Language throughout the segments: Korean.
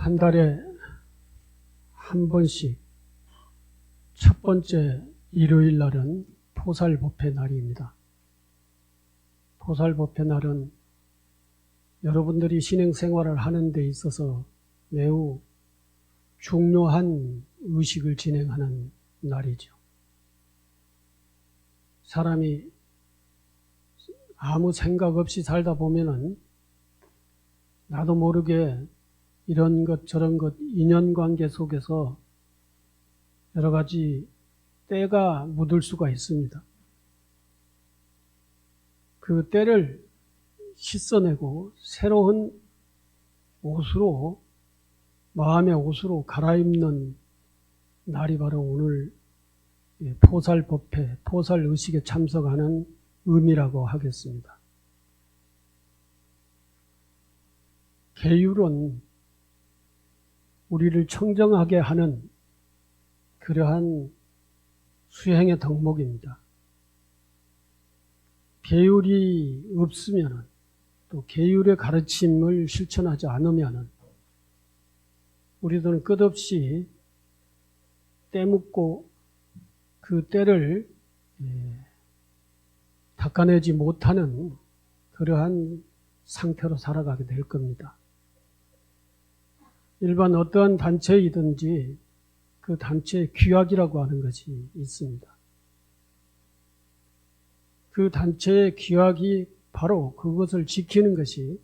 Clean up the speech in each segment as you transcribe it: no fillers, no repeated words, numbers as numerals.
한 달에 한 번씩 첫 번째 일요일 날은 포살법회 날입니다. 포살법회 날은 여러분들이 신앙생활을 하는 데 있어서 매우 중요한 의식을 진행하는 날이죠. 사람이 아무 생각 없이 살다 보면은 나도 모르게 이런 것 저런 것 인연관계 속에서 여러 가지 때가 묻을 수가 있습니다. 그 때를 씻어내고 새로운 옷으로, 마음의 옷으로 갈아입는 날이 바로 오늘 포살법회, 포살의식에 참석하는 의미라고 하겠습니다. 계율은 우리를 청정하게 하는 그러한 수행의 덕목입니다. 계율이 없으면, 또 계율의 가르침을 실천하지 않으면 우리들은 끝없이 때묻고 그 때를 닦아내지 못하는 그러한 상태로 살아가게 될 겁니다. 일반 어떠한 단체이든지 그 단체의 규약이라고 하는 것이 있습니다. 그 단체의 규약이 바로 그것을 지키는 것이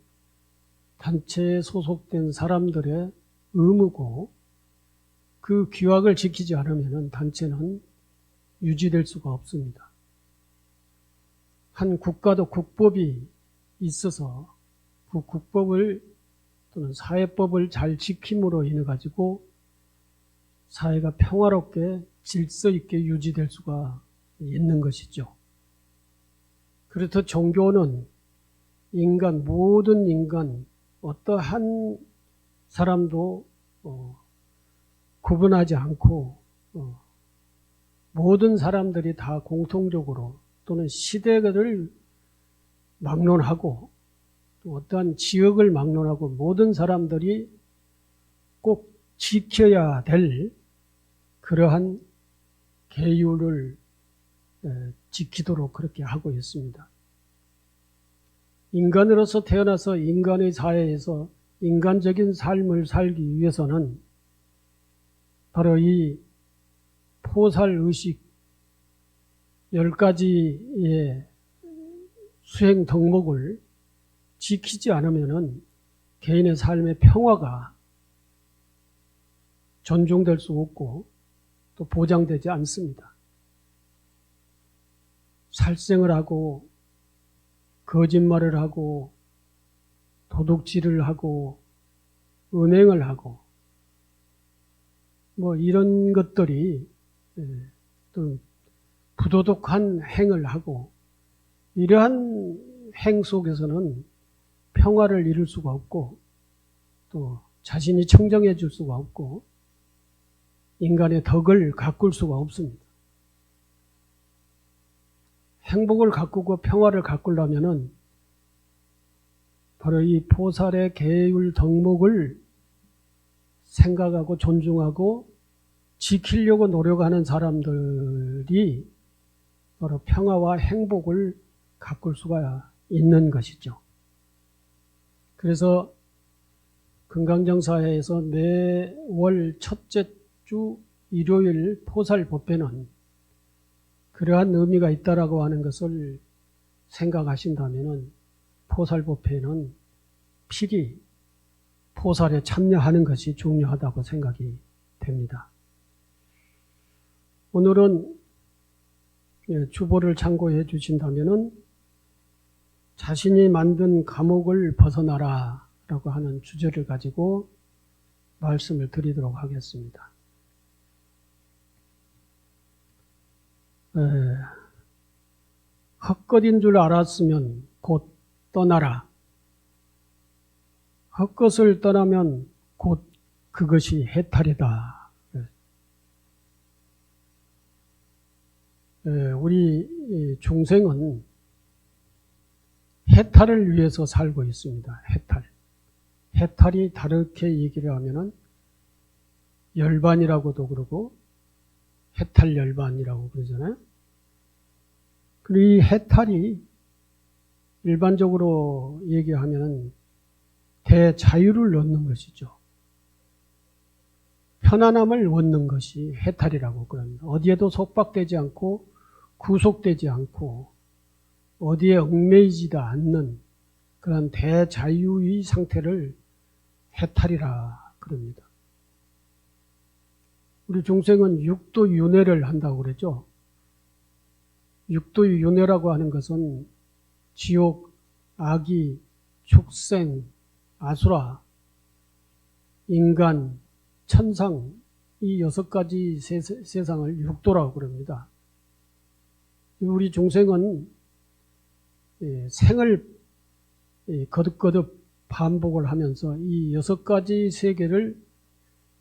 단체에 소속된 사람들의 의무고, 그 규약을 지키지 않으면 단체는 유지될 수가 없습니다. 한 국가도 국법이 있어서 그 국법을 또는 사회법을 잘 지킴으로 인해 가지고 사회가 평화롭게 질서 있게 유지될 수가 있는 것이죠. 그렇듯 종교는 모든 인간, 어떠한 사람도 구분하지 않고 모든 사람들이 다 공통적으로 또는 시대를 막론하고 또 어떠한 지역을 막론하고 모든 사람들이 꼭 지켜야 될 그러한 계율을 지키도록 그렇게 하고 있습니다. 인간으로서 태어나서 인간의 사회에서 인간적인 삶을 살기 위해서는 바로 이 포살의식 10가지의 수행 덕목을 지키지 않으면 개인의 삶의 평화가 존중될 수 없고 또 보장되지 않습니다. 살생을 하고 거짓말을 하고 도둑질을 하고 은행을 하고 이런 것들이 또 부도덕한 행을 하고 이러한 행 속에서는 평화를 이룰 수가 없고 또 자신이 청정해 줄 수가 없고 인간의 덕을 가꿀 수가 없습니다. 행복을 가꾸고 평화를 가꾸려면은 바로 이 포살의 계율 덕목을 생각하고 존중하고 지키려고 노력하는 사람들이 바로 평화와 행복을 가꿀 수가 있는 것이죠. 그래서 금강정사회에서 매월 첫째 주 일요일 포살법회는 그러한 의미가 있다라고 하는 것을 생각하신다면 포살법회는 필히 포살에 참여하는 것이 중요하다고 생각이 됩니다. 오늘은 주보를 참고해 주신다면 자신이 만든 감옥을 벗어나라 라고 하는 주제를 가지고 말씀을 드리도록 하겠습니다. 헛것인 줄 알았으면 곧 떠나라. 헛것을 떠나면 곧 그것이 해탈이다. 우리 중생은 해탈을 위해서 살고 있습니다. 해탈이 다르게 얘기를 하면은 열반이라고도 그러고 해탈 열반이라고 그러잖아요. 그리고 이 해탈이 일반적으로 얘기하면은 대자유를 얻는 것이죠. 편안함을 얻는 것이 해탈이라고 그럽니다. 어디에도 속박되지 않고 구속되지 않고 어디에 얽매이지도 않는 그런 대자유의 상태를 해탈이라 그럽니다. 우리 중생은 육도윤회를 한다고 그랬죠. 육도윤회라고 하는 것은 지옥, 악이, 축생, 아수라, 인간, 천상 이 6가지 세상을 육도라고 그럽니다. 우리 중생은 생을 거듭거듭 반복을 하면서 이 6가지 세계를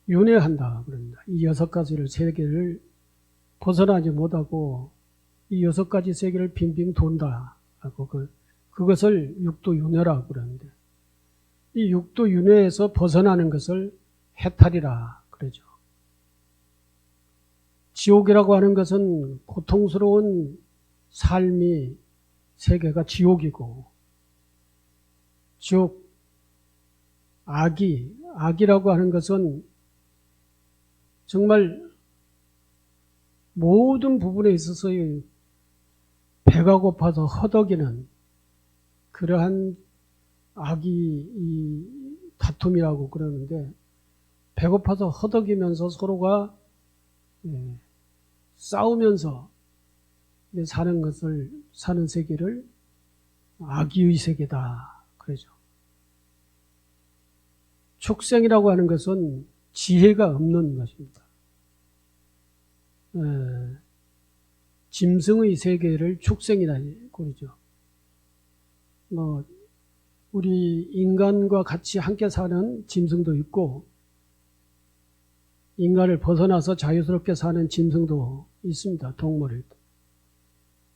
윤회한다 그럽니다. 이 6가지 세계를 벗어나지 못하고 이 6가지 세계를 빙빙 돈다 하고 그것을 육도윤회라고 그러는데 이 육도윤회에서 벗어나는 것을 해탈이라 그러죠. 지옥이라고 하는 것은 고통스러운 삶이 세계가 지옥이고 지옥 악이라고 하는 것은 정말 모든 부분에 있어서의 배가 고파서 허덕이는 그러한 악이 이 다툼이라고 그러는데 배고파서 허덕이면서 서로가 싸우면서 사는 세계를 악의의 세계다 그러죠. 축생이라고 하는 것은 지혜가 없는 것입니다. 짐승의 세계를 축생이라고 그러죠. 우리 인간과 같이 함께 사는 짐승도 있고 인간을 벗어나서 자유스럽게 사는 짐승도 있습니다. 동물일 때.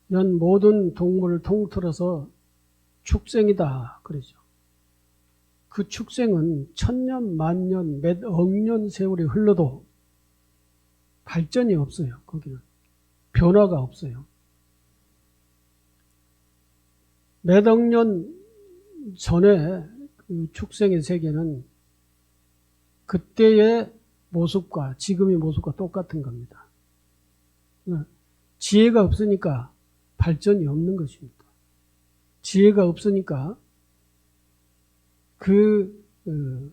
이런 모든 동물을 통틀어서 축생이다 그러죠. 그 축생은 천년, 만년, 몇 억년 세월이 흘러도 발전이 없어요. 거기는 변화가 없어요. 몇 억 년 전에 그 축생의 세계는 그때의 모습과 지금의 모습과 똑같은 겁니다. 지혜가 없으니까 발전이 없는 것입니다. 지혜가 없으니까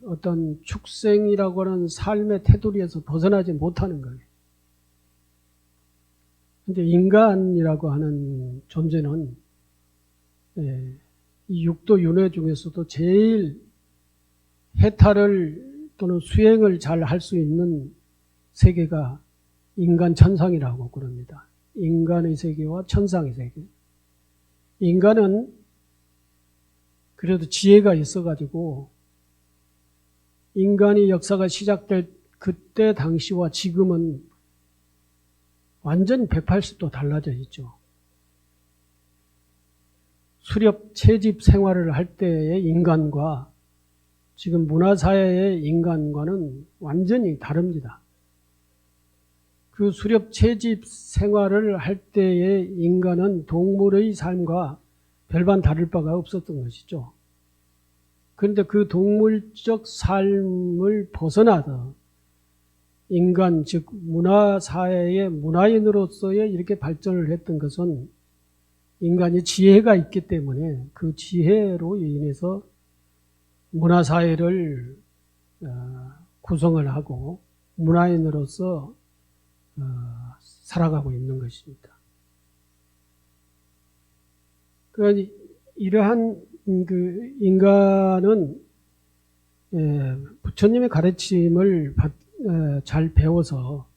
어떤 축생이라고 하는 삶의 테두리에서 벗어나지 못하는 거예요. 근데 인간이라고 하는 존재는 이 육도윤회 중에서도 제일 해탈을 또는 수행을 잘 할 수 있는 세계가 인간 천상이라고 그럽니다. 인간의 세계와 천상의 세계. 인간은 그래도 지혜가 있어가지고 인간의 역사가 시작될 그때 당시와 지금은 완전히 180도 달라져 있죠. 수렵 채집 생활을 할 때의 인간과 지금 문화사회의 인간과는 완전히 다릅니다. 그 수렵 채집 생활을 할 때의 인간은 동물의 삶과 별반 다를 바가 없었던 것이죠. 그런데 그 동물적 삶을 벗어나서 인간, 즉 문화사회의 문화인으로서의 이렇게 발전을 했던 것은 인간이 지혜가 있기 때문에 그 지혜로 인해서 문화사회를 구성을 하고 문화인으로서 살아가고 있는 것입니다. 그러니까 이러한 그 인간은 부처님의 가르침을 잘 배워서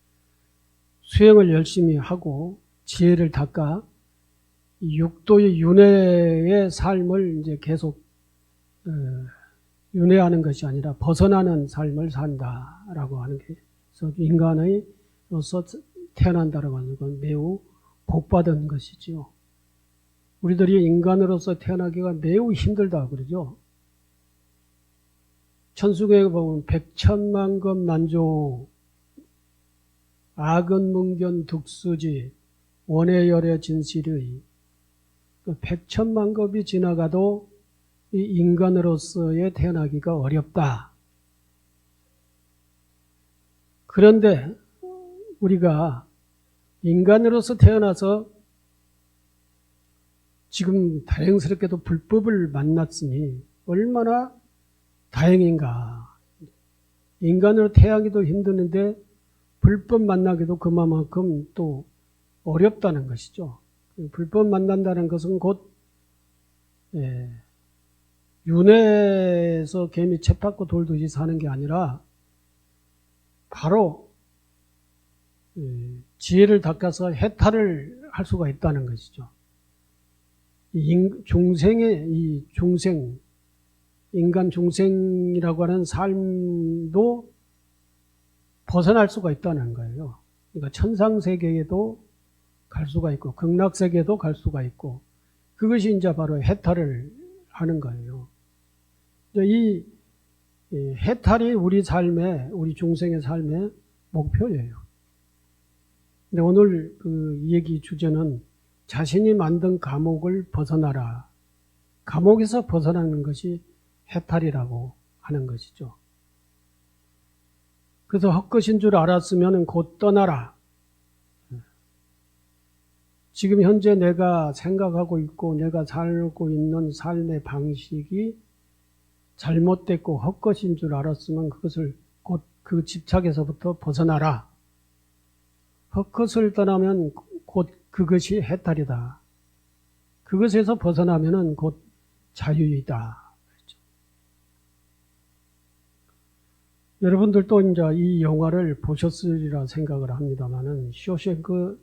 수행을 열심히 하고 지혜를 닦아 육도의 윤회의 삶을 이제 계속 윤회하는 것이 아니라 벗어나는 삶을 산다라고 하는 게, 그래서 인간으로서 태어난다라고 하는 건 매우 복받은 것이지요. 우리들이 인간으로서 태어나기가 매우 힘들다 그러죠. 천수경에 보면 백천만급 난조 악은문견 득수지 원해열의 진실의 그 백천만급이 지나가도 이 인간으로서의 태어나기가 어렵다. 그런데 우리가 인간으로서 태어나서 지금 다행스럽게도 불법을 만났으니 얼마나 다행인가. 인간으로 태어나기도 힘드는데 불법 만나기도 그만큼 또 어렵다는 것이죠. 불법 만난다는 것은 곧 윤회에서 개미 채 밟고 돌듯이 사는 게 아니라 바로 지혜를 닦아서 해탈을 할 수가 있다는 것이죠. 이 중생, 인간 중생이라고 하는 삶도 벗어날 수가 있다는 거예요. 그러니까 천상세계에도 갈 수가 있고, 극락세계에도 갈 수가 있고, 그것이 이제 바로 해탈을 하는 거예요. 이 해탈이 우리 삶의, 우리 중생의 삶의 목표예요. 근데 오늘 이 얘기 주제는 자신이 만든 감옥을 벗어나라. 감옥에서 벗어나는 것이 해탈이라고 하는 것이죠. 그래서 헛것인 줄 알았으면 곧 떠나라. 지금 현재 내가 생각하고 있고 내가 살고 있는 삶의 방식이 잘못됐고 헛것인 줄 알았으면 그것을 곧 그 집착에서부터 벗어나라. 헛것을 떠나면 곧 그것이 해탈이다. 그것에서 벗어나면은 곧 자유이다. 그렇죠? 여러분들도 이제 이 영화를 보셨으리라 생각을 합니다만은 쇼생크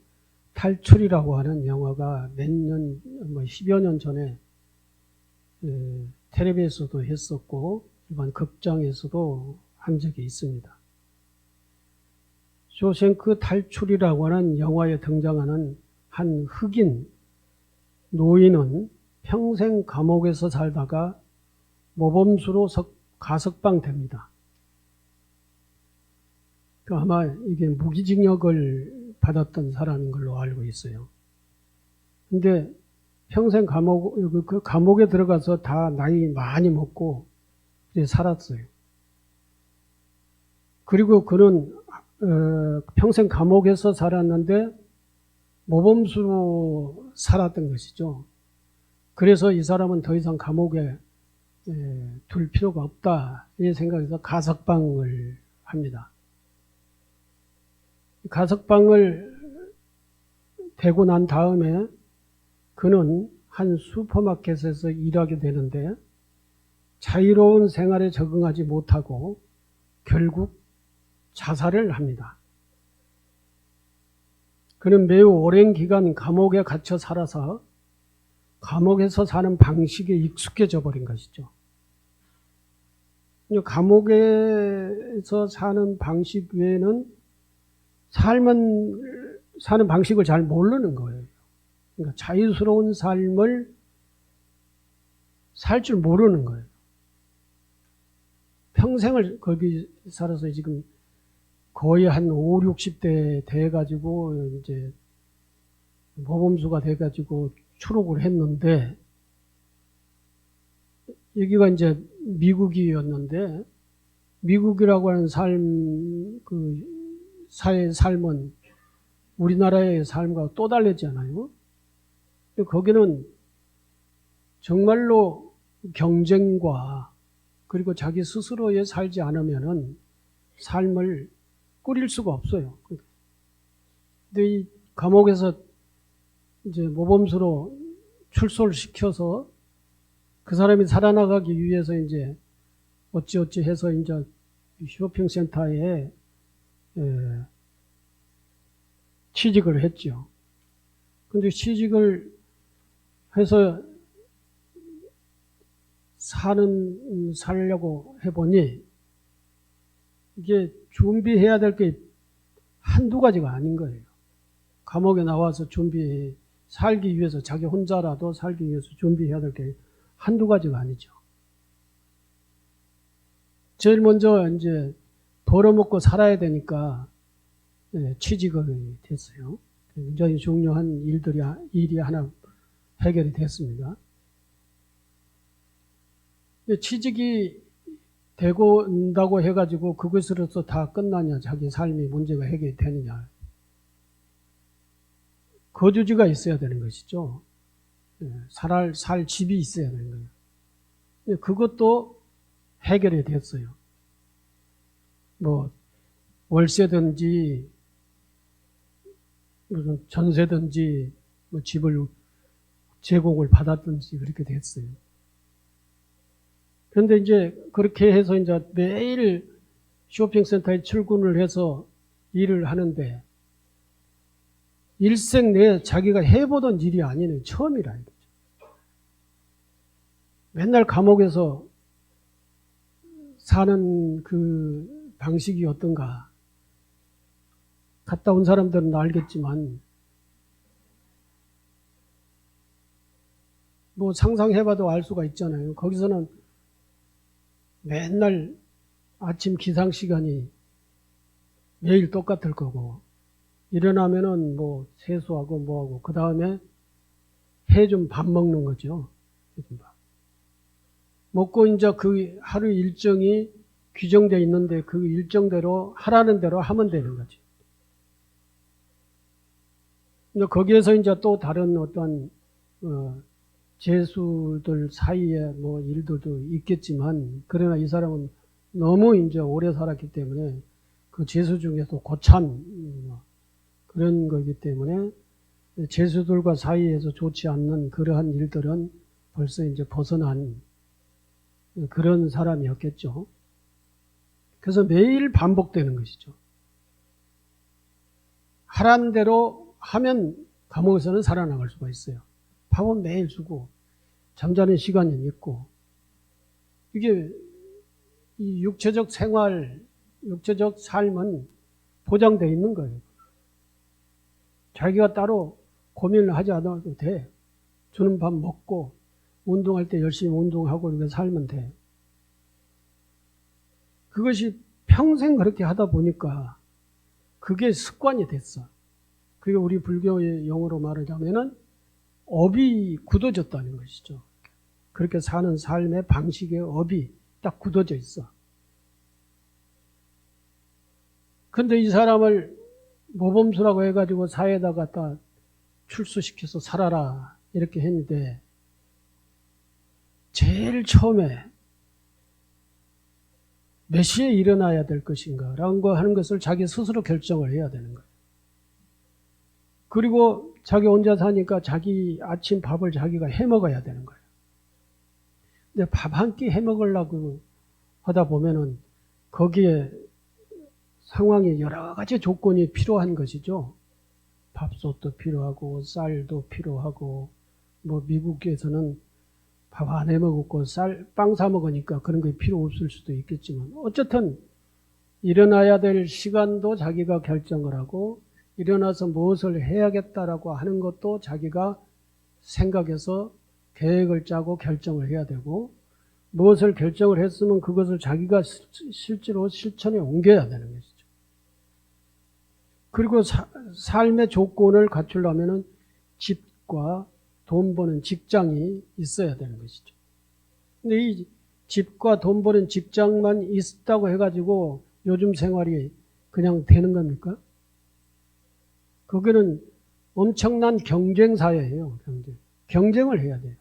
탈출이라고 하는 영화가 몇 년, 10여 년 전에 텔레비에서도 했었고 일반 극장에서도 한 적이 있습니다. 쇼생크 탈출이라고 하는 영화에 등장하는 한 흑인 노인은 평생 감옥에서 살다가 모범수로 가석방됩니다. 아마 이게 무기징역을 받았던 사람인 걸로 알고 있어요. 근데 평생 그 감옥에 들어가서 다 나이 많이 먹고 이제 살았어요. 그리고 그는 평생 감옥에서 살았는데 모범수로 살았던 것이죠. 그래서 이 사람은 더 이상 감옥에 둘 필요가 없다 이 생각에서 가석방을 합니다. 가석방을 되고 난 다음에 그는 한 슈퍼마켓에서 일하게 되는데 자유로운 생활에 적응하지 못하고 결국 자살을 합니다. 그는 매우 오랜 기간 감옥에 갇혀 살아서 감옥에서 사는 방식에 익숙해져 버린 것이죠. 감옥에서 사는 방식 외에는 사는 방식을 잘 모르는 거예요. 그러니까 자유스러운 삶을 살 줄 모르는 거예요. 평생을 거기 살아서 지금 거의 한 5, 60대 돼가지고 이제 모범수가 돼가지고 추록을 했는데 여기가 이제 미국이었는데 미국이라고 하는 사회의 삶은 우리나라의 삶과 또 다르잖아요. 거기는 정말로 경쟁과 그리고 자기 스스로에 살지 않으면은 삶을 꾸릴 수가 없어요. 근데 이 감옥에서 이제 모범수로 출소를 시켜서 그 사람이 살아나가기 위해서 이제 어찌어찌 해서 이제 쇼핑센터에 취직을 했죠. 근데 취직을 해서 살려고 해보니 이게 준비해야 될 게 한두 가지가 아닌 거예요. 감옥에 나와서 살기 위해서 자기 혼자라도 살기 위해서 준비해야 될 게 한두 가지가 아니죠. 제일 먼저 이제 벌어먹고 살아야 되니까 취직을 됐어요. 굉장히 중요한 일이 하나 해결이 됐습니다. 취직이 되고 온다고 해가지고 그것으로서 다 끝나냐, 자기 삶이 문제가 해결이 되느냐. 거주지가 있어야 되는 것이죠. 살 집이 있어야 되는 거예요. 그것도 해결이 됐어요. 뭐 월세든지 무슨 전세든지 뭐 집을 제공을 받았든지 그렇게 됐어요. 그런데 이제 그렇게 해서 이제 매일 쇼핑센터에 출근을 해서 일을 하는데 일생 내에 자기가 해보던 일이 아니네. 처음이라 이거죠. 맨날 감옥에서 사는 그 방식이 어떤가. 갔다 온 사람들은 알겠지만 뭐 상상해봐도 알 수가 있잖아요. 거기서는 맨날 아침 기상 시간이 매일 똑같을 거고 일어나면은 뭐 세수하고 뭐하고 그 다음에 해 좀 밥 먹는 거죠. 먹고 이제 그 하루 일정이 규정되어 있는데 그 일정대로 하라는 대로 하면 되는 거지. 거기에서 이제 또 다른 어떤 재수들 사이에 뭐 일들도 있겠지만 그러나 이 사람은 너무 이제 오래 살았기 때문에 그 재수 중에서 고참 그런 거기 때문에 재수들과 사이에서 좋지 않는 그러한 일들은 벌써 이제 벗어난 그런 사람이었겠죠. 그래서 매일 반복되는 것이죠. 하라는 대로 하면 감옥에서는 살아나갈 수가 있어요. 밥은 매일 주고 잠자는 시간이 있고 이게 이 육체적 생활, 육체적 삶은 보장되어 있는 거예요. 자기가 따로 고민을 하지 않아도 돼. 주는 밥 먹고 운동할 때 열심히 운동하고 이렇게 살면 돼. 그것이 평생 그렇게 하다 보니까 그게 습관이 됐어. 그게 우리 불교의 용어로 말하자면은 업이 굳어졌다는 것이죠. 그렇게 사는 삶의 방식의 업이 딱 굳어져 있어. 근데 이 사람을 모범수라고 해가지고 사회에다 갖다 출소시켜서 살아라 이렇게 했는데 제일 처음에 몇 시에 일어나야 될 것인가 라고 하는 것을 자기 스스로 결정을 해야 되는 거예요. 그리고 자기 혼자 사니까 자기 아침 밥을 자기가 해 먹어야 되는 거예요. 근데 밥 한 끼 해 먹으려고 하다 보면은 거기에 상황이 여러 가지 조건이 필요한 것이죠. 밥솥도 필요하고 쌀도 필요하고 뭐 미국에서는 밥 안 해 먹고 빵 사 먹으니까 그런 게 필요 없을 수도 있겠지만 어쨌든 일어나야 될 시간도 자기가 결정을 하고 일어나서 무엇을 해야겠다라고 하는 것도 자기가 생각해서 계획을 짜고 결정을 해야 되고 무엇을 결정을 했으면 그것을 자기가 실제로 실천에 옮겨야 되는 것이죠. 그리고 삶의 조건을 갖추려면 집과 돈 버는 직장이 있어야 되는 것이죠. 근데 이 집과 돈 버는 직장만 있다고 해가지고 요즘 생활이 그냥 되는 겁니까? 거기는 엄청난 경쟁 사회예요. 경쟁을 해야 돼요.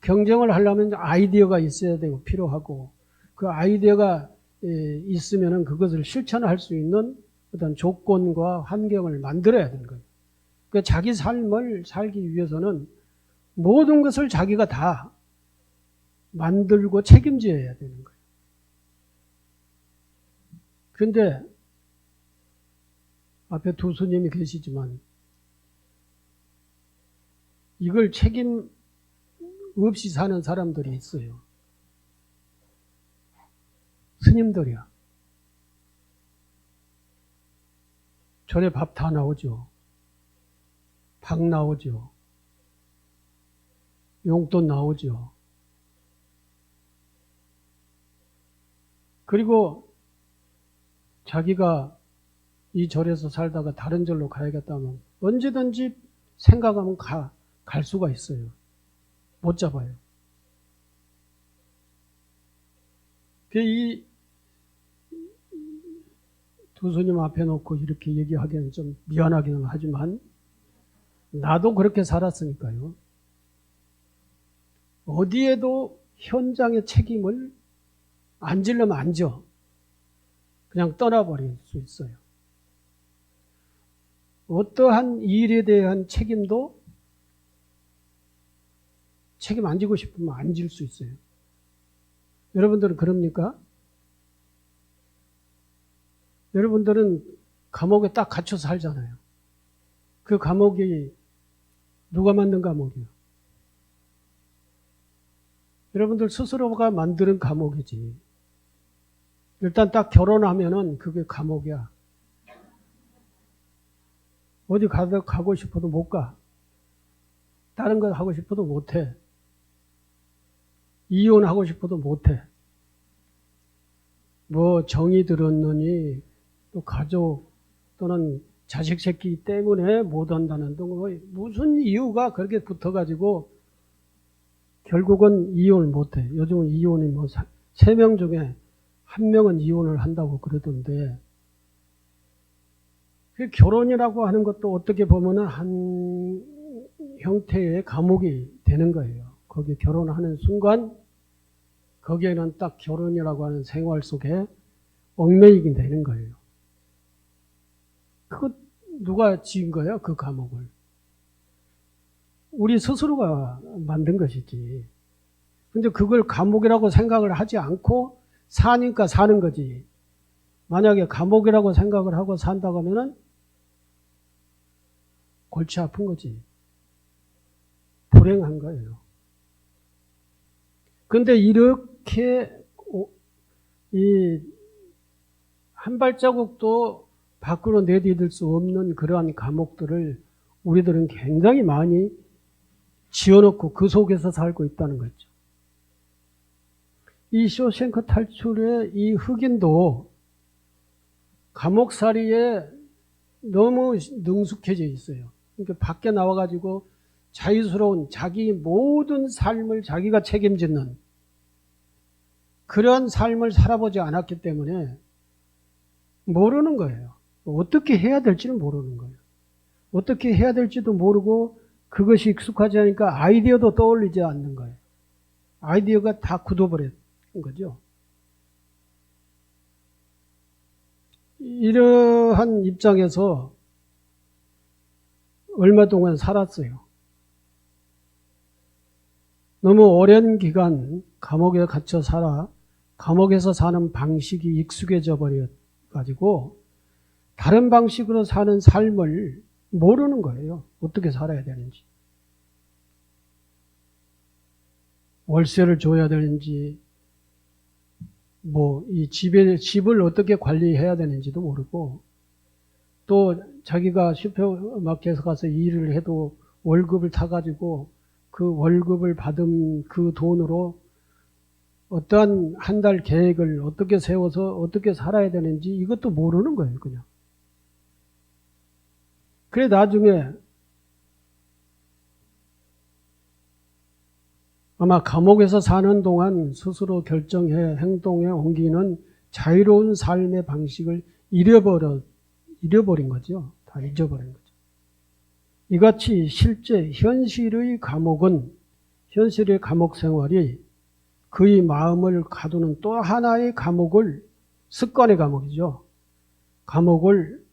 경쟁을 하려면 아이디어가 있어야 되고 필요하고 그 아이디어가 있으면 그것을 실천할 수 있는 어떤 조건과 환경을 만들어야 되는 거예요. 그러니까 자기 삶을 살기 위해서는 모든 것을 자기가 다 만들고 책임져야 되는 거예요. 그런데 앞에 두 스님이 계시지만 이걸 책임 없이 사는 사람들이 있어요. 스님들이야. 절에 밥 다 나오죠. 밥 나오죠. 용돈 나오죠. 그리고 자기가 이 절에서 살다가 다른 절로 가야겠다면 언제든지 생각하면 갈 수가 있어요. 못 잡아요. 이 두 스님 앞에 놓고 이렇게 얘기하기는 좀 미안하기는 하지만 나도 그렇게 살았으니까요. 어디에도 현장의 책임을 안 지려면 안 져. 그냥 떠나버릴 수 있어요. 어떠한 일에 대한 책임도 책임 안 지고 싶으면 안 질 수 있어요. 여러분들은 그럽니까? 여러분들은 감옥에 딱 갇혀서 살잖아요. 그 감옥이 누가 만든 감옥이에요? 여러분들 스스로가 만드는 감옥이지. 일단 딱 결혼하면은 그게 감옥이야. 어디 가고 싶어도 못 가. 다른 거 하고 싶어도 못 해. 이혼하고 싶어도 못 해. 뭐 정이 들었느니 또 가족 또는 자식 새끼 때문에 못 한다는 등 무슨 이유가 그렇게 붙어가지고 결국은 이혼을 못 해. 요즘은 이혼이 뭐 3명 중에 1명은 이혼을 한다고 그러던데 그 결혼이라고 하는 것도 어떻게 보면은 한 형태의 감옥이 되는 거예요. 거기 결혼하는 순간 거기에는 딱 결혼이라고 하는 생활 속에 얽매이게 되는 거예요. 그거 누가 지은 거예요? 그 감옥을. 우리 스스로가 만든 것이지. 근데 그걸 감옥이라고 생각을 하지 않고 사니까 사는 거지. 만약에 감옥이라고 생각을 하고 산다고 하면은 골치 아픈 거지. 불행한 거예요. 근데 이렇게 한 발자국도 밖으로 내디딜 수 없는 그러한 감옥들을 우리들은 굉장히 많이 지어놓고 그 속에서 살고 있다는 거죠. 이 쇼생크 탈출의 이 흑인도 감옥살이에 너무 능숙해져 있어요. 그러니까 밖에 나와가지고 자유스러운 자기 모든 삶을 자기가 책임지는 그런 삶을 살아보지 않았기 때문에 모르는 거예요. 어떻게 해야 될지는 모르는 거예요. 어떻게 해야 될지도 모르고 그것이 익숙하지 않으니까 아이디어도 떠올리지 않는 거예요. 아이디어가 다 굳어버린 거죠. 이러한 입장에서 얼마 동안 살았어요. 너무 오랜 기간 감옥에 갇혀 살아 감옥에서 사는 방식이 익숙해져 버려가지고 다른 방식으로 사는 삶을 모르는 거예요. 어떻게 살아야 되는지. 월세를 줘야 되는지, 뭐, 집을 어떻게 관리해야 되는지도 모르고, 또 자기가 슈퍼마켓에 가서 일을 해도 월급을 타가지고 그 월급을 받은 그 돈으로 어떠한 한 달 계획을 어떻게 세워서 어떻게 살아야 되는지 이것도 모르는 거예요, 그냥. 그래, 나중에 아마 감옥에서 사는 동안 스스로 결정해 행동에 옮기는 자유로운 삶의 방식을 잃어버린 거죠. 다 잊어버린 거죠. 이같이 실제 현실의 감옥 생활이 그의 마음을 가두는 또 하나의 감옥을, 습관의 감옥이죠. 감옥을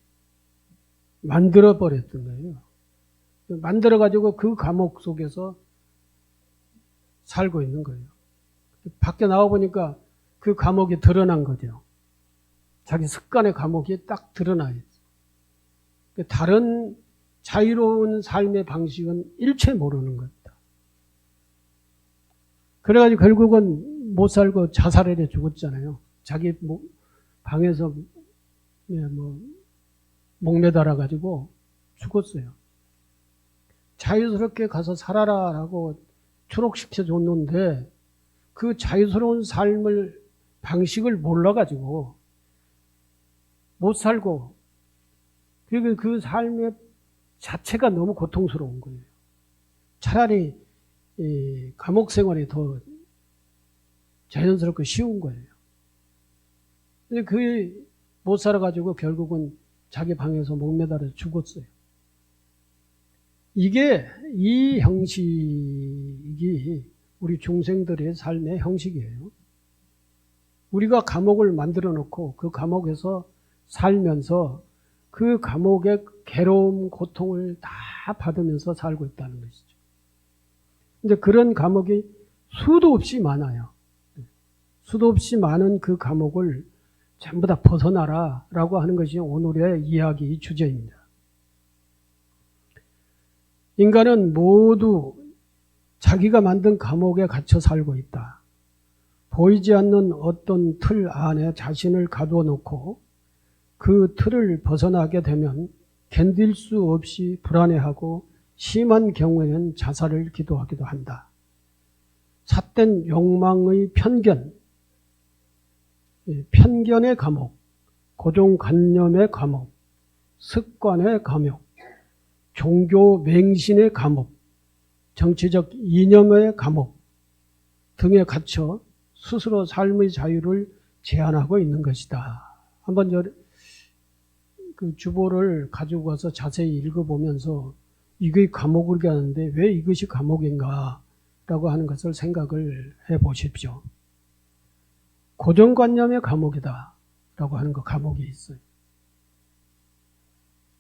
만들어버렸던 거예요. 만들어가지고 그 감옥 속에서 살고 있는 거예요. 밖에 나와보니까 그 감옥이 드러난 거죠. 자기 습관의 감옥이 딱 드러나 있어요. 다른 자유로운 삶의 방식은 일체 모르는 겁니다. 그래가지고 결국은 못 살고 자살을 해 죽었잖아요. 자기 방에서 목매달아가지고 죽었어요. 자유스럽게 가서 살아라 라고 추록시켜 줬는데 그 자유스러운 삶을 방식을 몰라가지고 못 살고, 그리고 그 삶의 자체가 너무 고통스러운 거예요. 차라리 이 감옥 생활이 더 자연스럽고 쉬운 거예요. 근데 그 못 살아가지고 결국은 자기 방에서 목매달아 죽었어요. 이 형식이 우리 중생들의 삶의 형식이에요. 우리가 감옥을 만들어 놓고 그 감옥에서 살면서 그 감옥의 괴로움, 고통을 다 받으면서 살고 있다는 것이죠. 근데 그런 감옥이 수도 없이 많아요. 수도 없이 많은 그 감옥을 전부 다 벗어나라 라고 하는 것이 오늘의 이야기 주제입니다. 인간은 모두 자기가 만든 감옥에 갇혀 살고 있다. 보이지 않는 어떤 틀 안에 자신을 가두어 놓고 그 틀을 벗어나게 되면 견딜 수 없이 불안해하고 심한 경우에는 자살을 기도하기도 한다. 삿된 욕망의 편견의 감옥, 고정관념의 감옥, 습관의 감옥, 종교 맹신의 감옥, 정치적 이념의 감옥 등에 갇혀 스스로 삶의 자유를 제한하고 있는 것이다. 한번 그 주보를 가지고 가서 자세히 읽어보면서 이게 감옥을 하는데 왜 이것이 감옥인가 라고 하는 것을 생각을 해보십시오. 고정관념의 감옥이다 라고 하는 거 감옥이 있어요.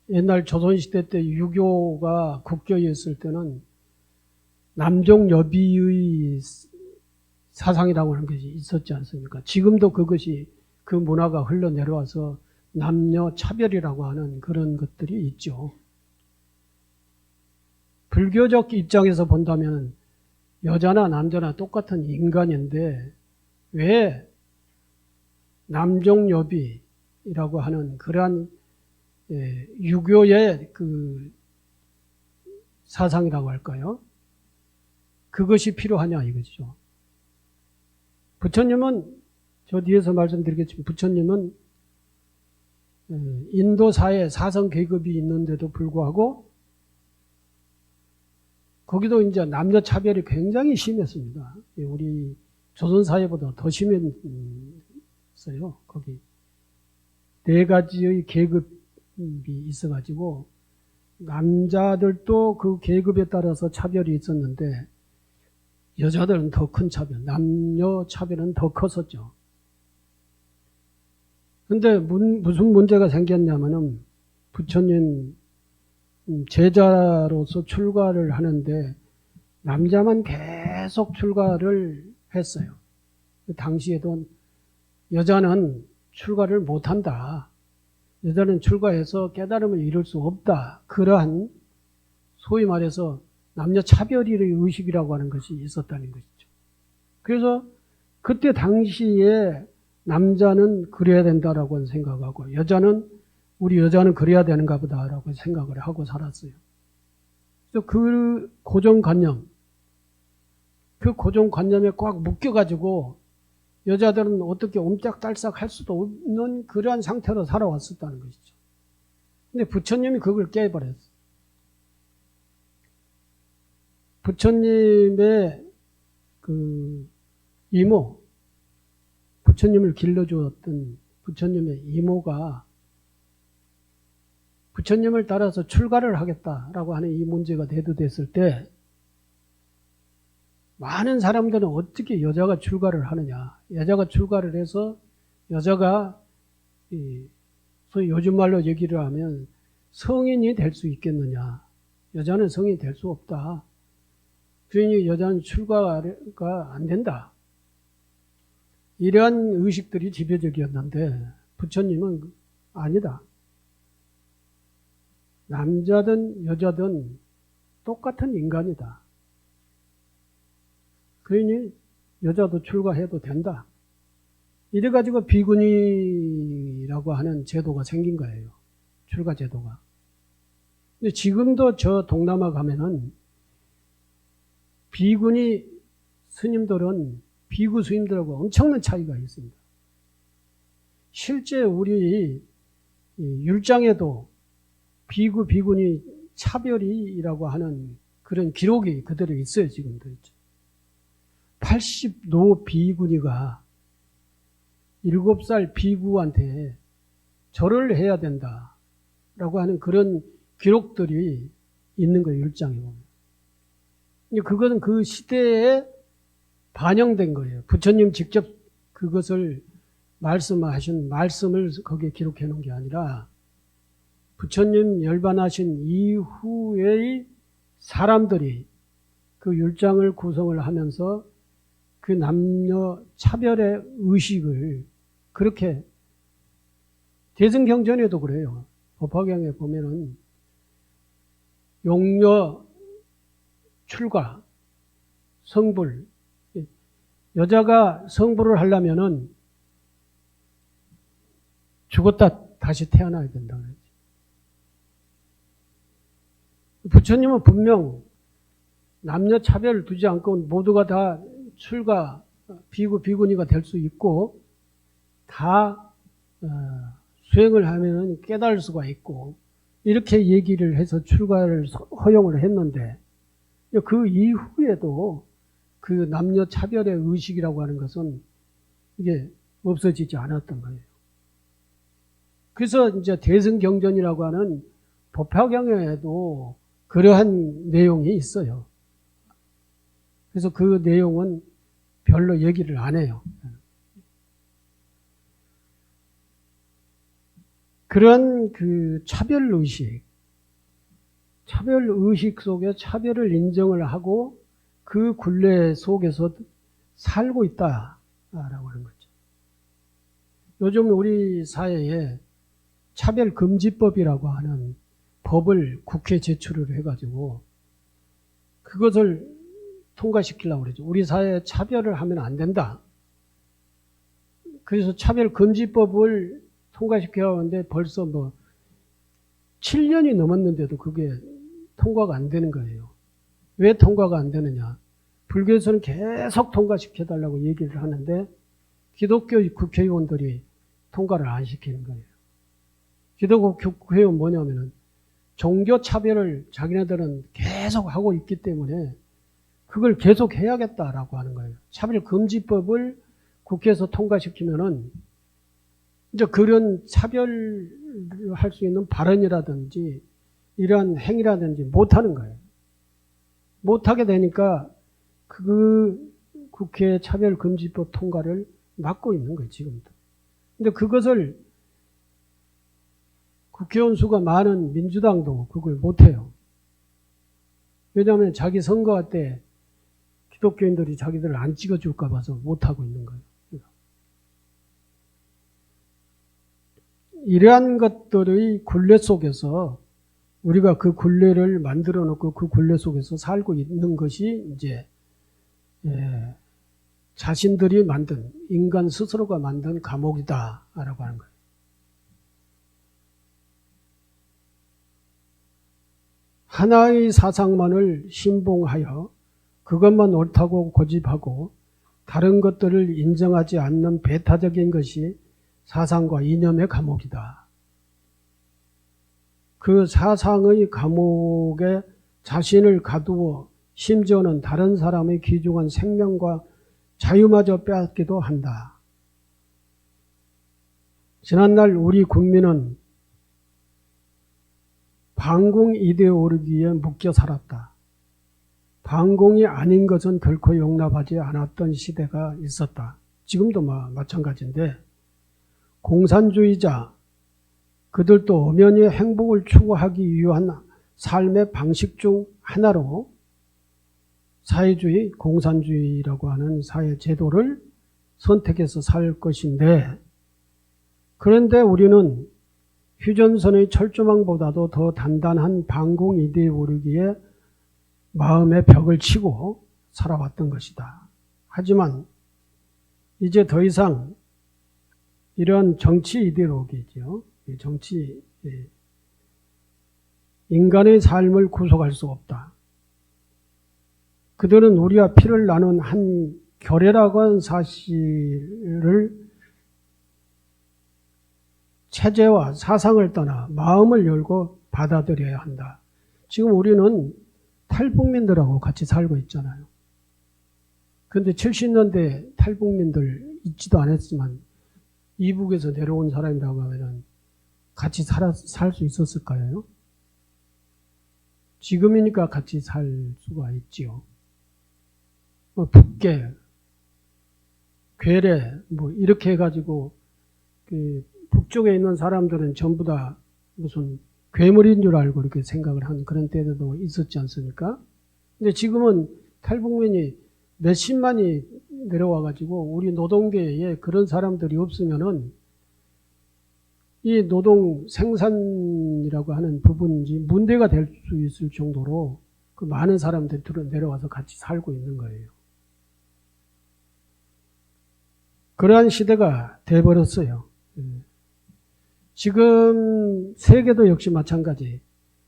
옛날 조선시대 때 유교가 국교였을 때는 남종여비의 사상이라고 하는 것이 있었지 않습니까? 지금도 그것이 그 문화가 흘러내려와서 남녀 차별이라고 하는 그런 것들이 있죠. 불교적 입장에서 본다면 여자나 남자나 똑같은 인간인데 왜 남종여비라고 하는 그러한 유교의 그 사상이라고 할까요? 그것이 필요하냐 이거죠. 부처님은 저 뒤에서 말씀드리겠지만 부처님은 인도사에 사성 계급이 있는데도 불구하고 거기도 이제 남녀 차별이 굉장히 심했습니다. 우리 조선 사회보다 더 심했어요. 거기 네 가지의 계급이 있어가지고 남자들도 그 계급에 따라서 차별이 있었는데 여자들은 더 큰 차별, 남녀 차별은 더 컸었죠. 근데 무슨 문제가 생겼냐면은 부처님 제자로서 출가를 하는데 남자만 계속 출가를 했어요. 당시에도 여자는 출가를 못한다. 여자는 출가해서 깨달음을 이룰 수 없다. 그러한 소위 말해서 남녀 차별의 의식이라고 하는 것이 있었다는 것이죠. 그래서 그때 당시에 남자는 그래야 된다라고 생각하고 우리 여자는 그래야 되는가 보다라고 생각을 하고 살았어요. 그래서 그 고정관념에 꽉 묶여가지고 여자들은 어떻게 옴짝달싹 할 수도 없는 그러한 상태로 살아왔었다는 것이죠. 근데 부처님이 그걸 깨버렸어요. 부처님의 그 이모, 부처님을 길러주었던 부처님의 이모가 부처님을 따라서 출가를 하겠다라고 하는 이 문제가 대두됐을 때 많은 사람들은 어떻게 여자가 출가를 하느냐. 여자가 출가를 해서 여자가 소위 요즘 말로 얘기를 하면 성인이 될 수 있겠느냐. 여자는 성인이 될 수 없다. 그러니 여자는 출가가 안 된다. 이러한 의식들이 지배적이었는데 부처님은 아니다. 남자든 여자든 똑같은 인간이다. 그러니 여자도 출가해도 된다. 이래가지고 비구니라고 하는 제도가 생긴 거예요. 출가 제도가. 근데 지금도 저 동남아 가면은 비구니 스님들은 비구 스님들하고 엄청난 차이가 있습니다. 실제 우리 율장에도 비구, 비구니 차별이라고 하는 그런 기록이 그대로 있어요. 지금도 있죠. 80노 비구니가 7살 비구한테 절을 해야 된다라고 하는 그런 기록들이 있는 거예요. 율장에 보면. 그것은 그 시대에 반영된 거예요. 부처님 직접 그것을 말씀하신 말씀을 거기에 기록해 놓은 게 아니라 부처님 열반하신 이후의 사람들이 그 율장을 구성을 하면서 그 남녀 차별의 의식을 그렇게 대승경전에도 그래요. 법화경에 보면은 용녀 출가, 성불, 여자가 성불을 하려면은 죽었다 다시 태어나야 된다 그랬지. 부처님은 분명 남녀 차별을 두지 않고 모두가 다 출가, 비구, 비구니가 될 수 있고 다 수행을 하면은 깨달을 수가 있고 이렇게 얘기를 해서 출가를 허용을 했는데 그 이후에도 그 남녀 차별의 의식이라고 하는 것은 이게 없어지지 않았던 거예요. 그래서 이제 대승경전이라고 하는 법화경에도 그러한 내용이 있어요. 그래서 그 내용은 별로 얘기를 안 해요. 그런 그 차별의식 속에 차별을 인정을 하고 그 굴레 속에서 살고 있다라고 하는 거죠. 요즘 우리 사회에 차별금지법이라고 하는 법을 국회에 제출을 해가지고 그것을 통과시키려고 그러죠. 우리 사회에 차별을 하면 안 된다. 그래서 차별금지법을 통과시켜야 하는데 벌써 7년이 넘었는데도 그게 통과가 안 되는 거예요. 왜 통과가 안 되느냐. 불교에서는 계속 통과시켜달라고 얘기를 하는데 기독교 국회의원들이 통과를 안 시키는 거예요. 기독교 국회의원 뭐냐면은 종교 차별을 자기네들은 계속 하고 있기 때문에 그걸 계속 해야겠다라고 하는 거예요. 차별금지법을 국회에서 통과시키면은 이제 그런 차별을 할 수 있는 발언이라든지 이러한 행위라든지 못하는 거예요. 못하게 되니까 그 국회 차별금지법 통과를 막고 있는 거예요, 지금도. 근데 그것을 국회의원 수가 많은 민주당도 그걸 못해요. 왜냐하면 자기 선거 때 기독교인들이 자기들을 안 찍어줄까 봐서 못하고 있는 거예요. 이러한 것들의 굴레 속에서 우리가 그 굴레를 만들어 놓고 그 굴레 속에서 살고 있는 것이 이제 자신들이 만든 인간 스스로가 만든 감옥이다라고 하는 거예요. 하나의 사상만을 신봉하여 그것만 옳다고 고집하고 다른 것들을 인정하지 않는 배타적인 것이 사상과 이념의 감옥이다. 그 사상의 감옥에 자신을 가두어 심지어는 다른 사람의 귀중한 생명과 자유마저 빼앗기도 한다. 지난날 우리 국민은 반공 이데올로기에 묶여 살았다. 반공이 아닌 것은 결코 용납하지 않았던 시대가 있었다. 지금도 마찬가지인데 공산주의자 그들도 엄연히 행복을 추구하기 위한 삶의 방식 중 하나로 사회주의, 공산주의라고 하는 사회 제도를 선택해서 살 것인데 그런데 우리는 휴전선의 철조망보다도 더 단단한 반공 이데올로기에 마음의 벽을 치고 살아왔던 것이다. 하지만 이제 더 이상 이런 정치 이데올로기죠. 정치, 인간의 삶을 구속할 수 없다. 그들은 우리와 피를 나눈 한 결례라고 하는 사실을 체제와 사상을 떠나 마음을 열고 받아들여야 한다. 지금 우리는 탈북민들하고 같이 살고 있잖아요. 그런데 70년대 탈북민들 있지도 않았지만 이북에서 내려온 사람이라고 하면 같이 살 수 있었을까요? 지금이니까 같이 살 수가 있지요. 북계, 괴뢰, 이렇게 해가지고 그 북쪽에 있는 사람들은 전부 다 무슨 괴물인 줄 알고 이렇게 생각을 하는 그런 때도 있었지 않습니까? 근데 지금은 탈북민이 몇십만이 내려와가지고 우리 노동계에 그런 사람들이 없으면은 이 노동 생산이라고 하는 부분이 문제가 될 수 있을 정도로 그 많은 사람들이 내려와서 같이 살고 있는 거예요. 그러한 시대가 돼버렸어요. 지금 세계도 역시 마찬가지.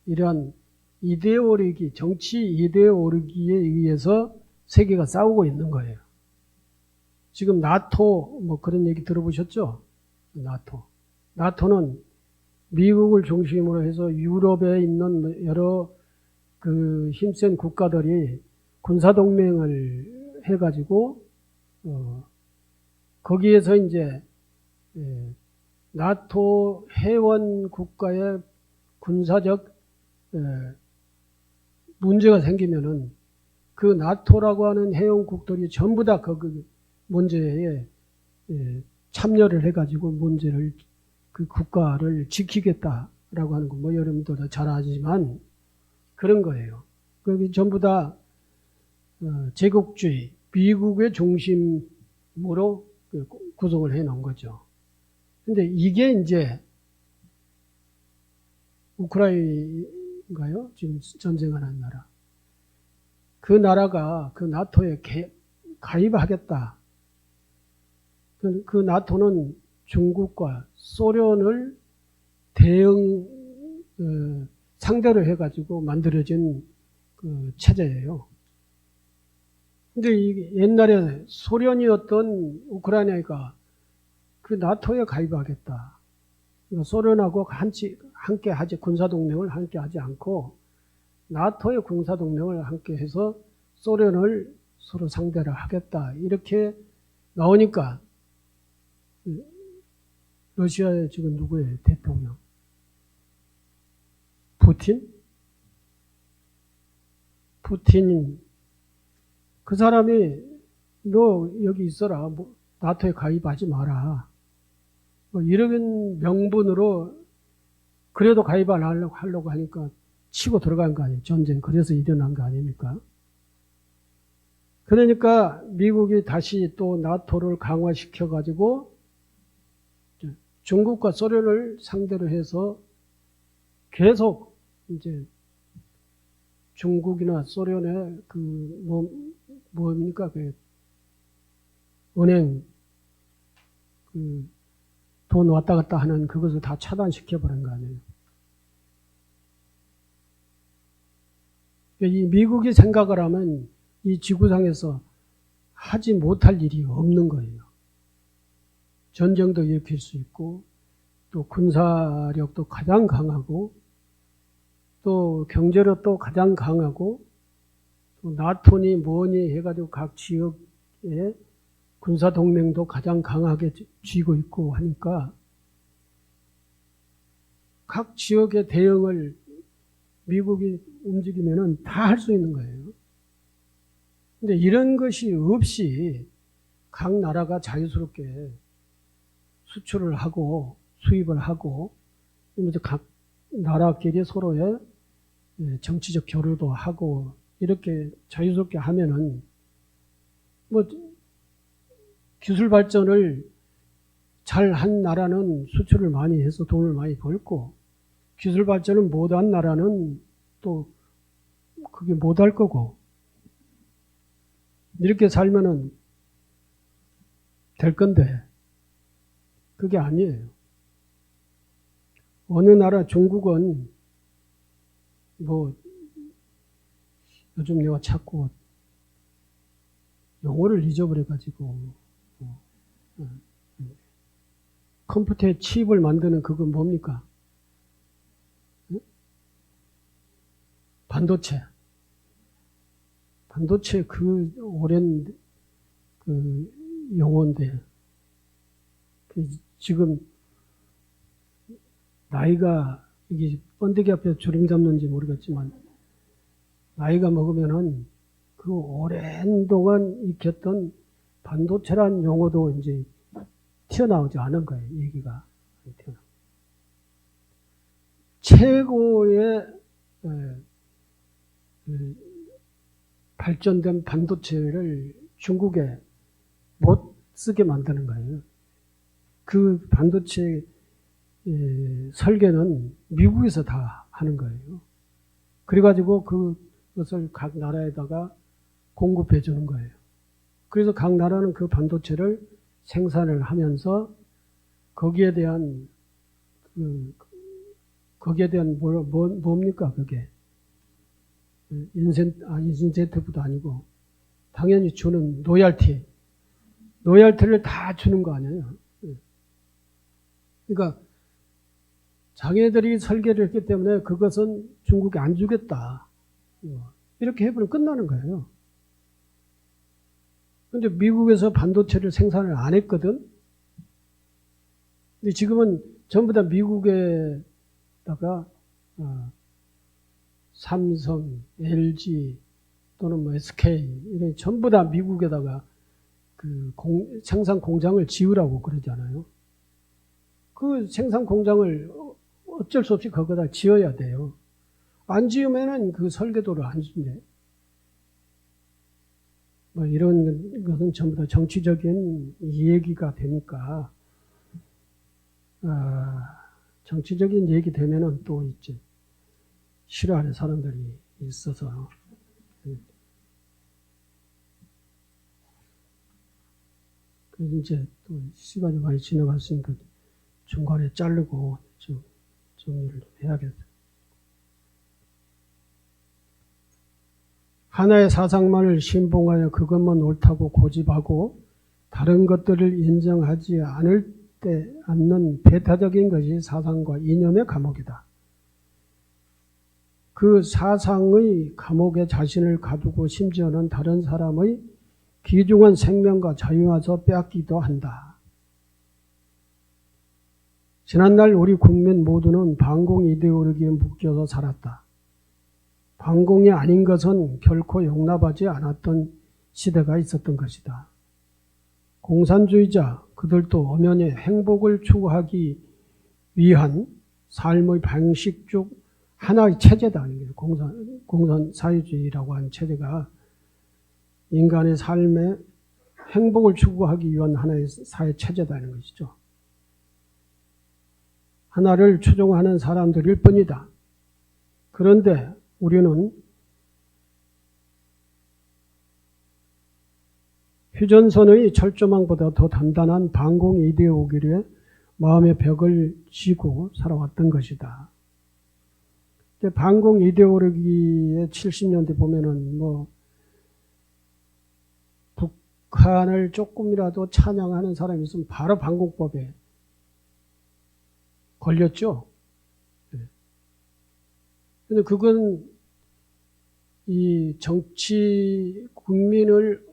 이러한 이데올로기, 정치 이데올로기에 의해서 세계가 싸우고 있는 거예요. 지금 나토 그런 얘기 들어보셨죠? 나토는 미국을 중심으로 해서 유럽에 있는 여러 그 힘센 국가들이 군사동맹을 해가지고 거기에서 이제 나토 회원 국가의 군사적 문제가 생기면은 그 나토라고 하는 회원국들이 전부 다 그 문제에 참여를 해가지고 문제를 그 국가를 지키겠다라고 하는 거 여러분도 잘 아시지만 그런 거예요. 거기 전부 다 제국주의, 미국의 중심으로 구성을 해 놓은 거죠. 근데 이게 이제 우크라이나인가요? 지금 전쟁하는 나라. 그 나라가 그 나토에 가입하겠다. 그 나토는 중국과 소련을 상대로 해가지고 만들어진 그 체제예요. 근데 옛날에 소련이었던 우크라이나가 그 나토에 가입하겠다. 그러니까 소련하고 함께 하지, 군사동맹을 함께 하지 않고 나토의 군사동맹을 함께 해서 소련을 서로 상대를 하겠다. 이렇게 나오니까 러시아의 지금 누구예요? 대통령. 푸틴. 그 사람이 너 여기 있어라. 나토에 가입하지 마라. 이런 명분으로 그래도 가입 안 하려고 하니까 치고 들어간 거 아니에요. 전쟁. 그래서 일어난 거 아닙니까? 그러니까 미국이 다시 또 나토를 강화시켜가지고 중국과 소련을 상대로 해서 계속 이제 중국이나 소련의 뭡니까? 그 은행, 돈 왔다 갔다 하는 그것을 다 차단시켜버린 거 아니에요. 이 미국이 생각을 하면 이 지구상에서 하지 못할 일이 없는 거예요. 전쟁도 일으킬 수 있고, 또 군사력도 가장 강하고, 또 경제력도 가장 강하고, 또 나토니 뭐니 해가지고 각 지역에 군사동맹도 가장 강하게 쥐고 있고 하니까 각 지역의 대응을 미국이 움직이면은 다 할 수 있는 거예요. 근데 이런 것이 없이 각 나라가 자유스럽게 수출을 하고 수입을 하고 각 나라끼리 서로의 정치적 교류도 하고 이렇게 자유스럽게 하면은 기술 발전을 잘한 나라는 수출을 많이 해서 돈을 많이 벌고 기술 발전을 못한 나라는 또 그게 못할 거고 이렇게 살면은 될 건데 그게 아니에요. 어느 나라 중국은 요즘 내가 자꾸 용어를 잊어버려가지고 컴퓨터에 칩을 만드는 그건 뭡니까? 응? 반도체. 반도체 그 오랜 그 용어인데 지금 나이가 이게 번데기 앞에 주름 잡는지 모르겠지만 나이가 먹으면은 그 오랜 동안 익혔던 반도체란 용어도 이제 튀어나오지 않은 거예요. 얘기가 최고의 발전된 반도체를 중국에 못 쓰게 만드는 거예요. 그 반도체 설계는 미국에서 다 하는 거예요. 그래가지고 그것을 각 나라에다가 공급해 주는 거예요. 그래서 각 나라는 그 반도체를 생산을 하면서 거기에 대한 뭡니까 그게 인센티브도 아니고 당연히 주는 로열티를 다 주는 거 아니에요. 그러니까 자기네들이 설계를 했기 때문에 그것은 중국에 안 주겠다. 이렇게 해버리면 끝나는 거예요. 근데 미국에서 반도체를 생산을 안 했거든. 근데 지금은 전부 다 미국에다가 삼성, LG 또는 뭐 SK 이런 전부 다 미국에다가 그 생산 공장을 지으라고 그러잖아요. 그 생산 공장을 어쩔 수 없이 거기다 지어야 돼요. 안 지으면은 그 설계도를 안 준대. 뭐 이런 것은 전부 다 정치적인 얘기가 되니까, 정치적인 얘기 되면은 또 이제 싫어하는 사람들이 있어서. 그래서 이제 또 시간이 많이 지나갔으니까 중간에 자르고 좀 정리를 해야겠어요. 하나의 사상만을 신봉하여 그것만 옳다고 고집하고 다른 것들을 인정하지 않는 배타적인 것이 사상과 이념의 감옥이다. 그 사상의 감옥에 자신을 가두고 심지어는 다른 사람의 귀중한 생명과 자유마저 빼앗기도 한다. 지난날 우리 국민 모두는 반공 이데올로기에 묶여서 살았다. 반공이 아닌 것은 결코 용납하지 않았던 시대가 있었던 것이다. 공산주의자 그들도 엄연히 행복을 추구하기 위한 삶의 방식 중 하나의 체제다. 공산 사회주의라고 하는 체제가 인간의 삶에 행복을 추구하기 위한 하나의 사회 체제다는 것이죠. 하나를 추종하는 사람들일 뿐이다. 그런데 우리는 휴전선의 철조망보다 더 단단한 반공 이데올로기에 마음의 벽을 지고 살아왔던 것이다. 반공 이데올로기의 70년대 보면은 뭐 북한을 조금이라도 찬양하는 사람이 있으면 바로 반공법에 걸렸죠. 근데 그건 이 정치 국민을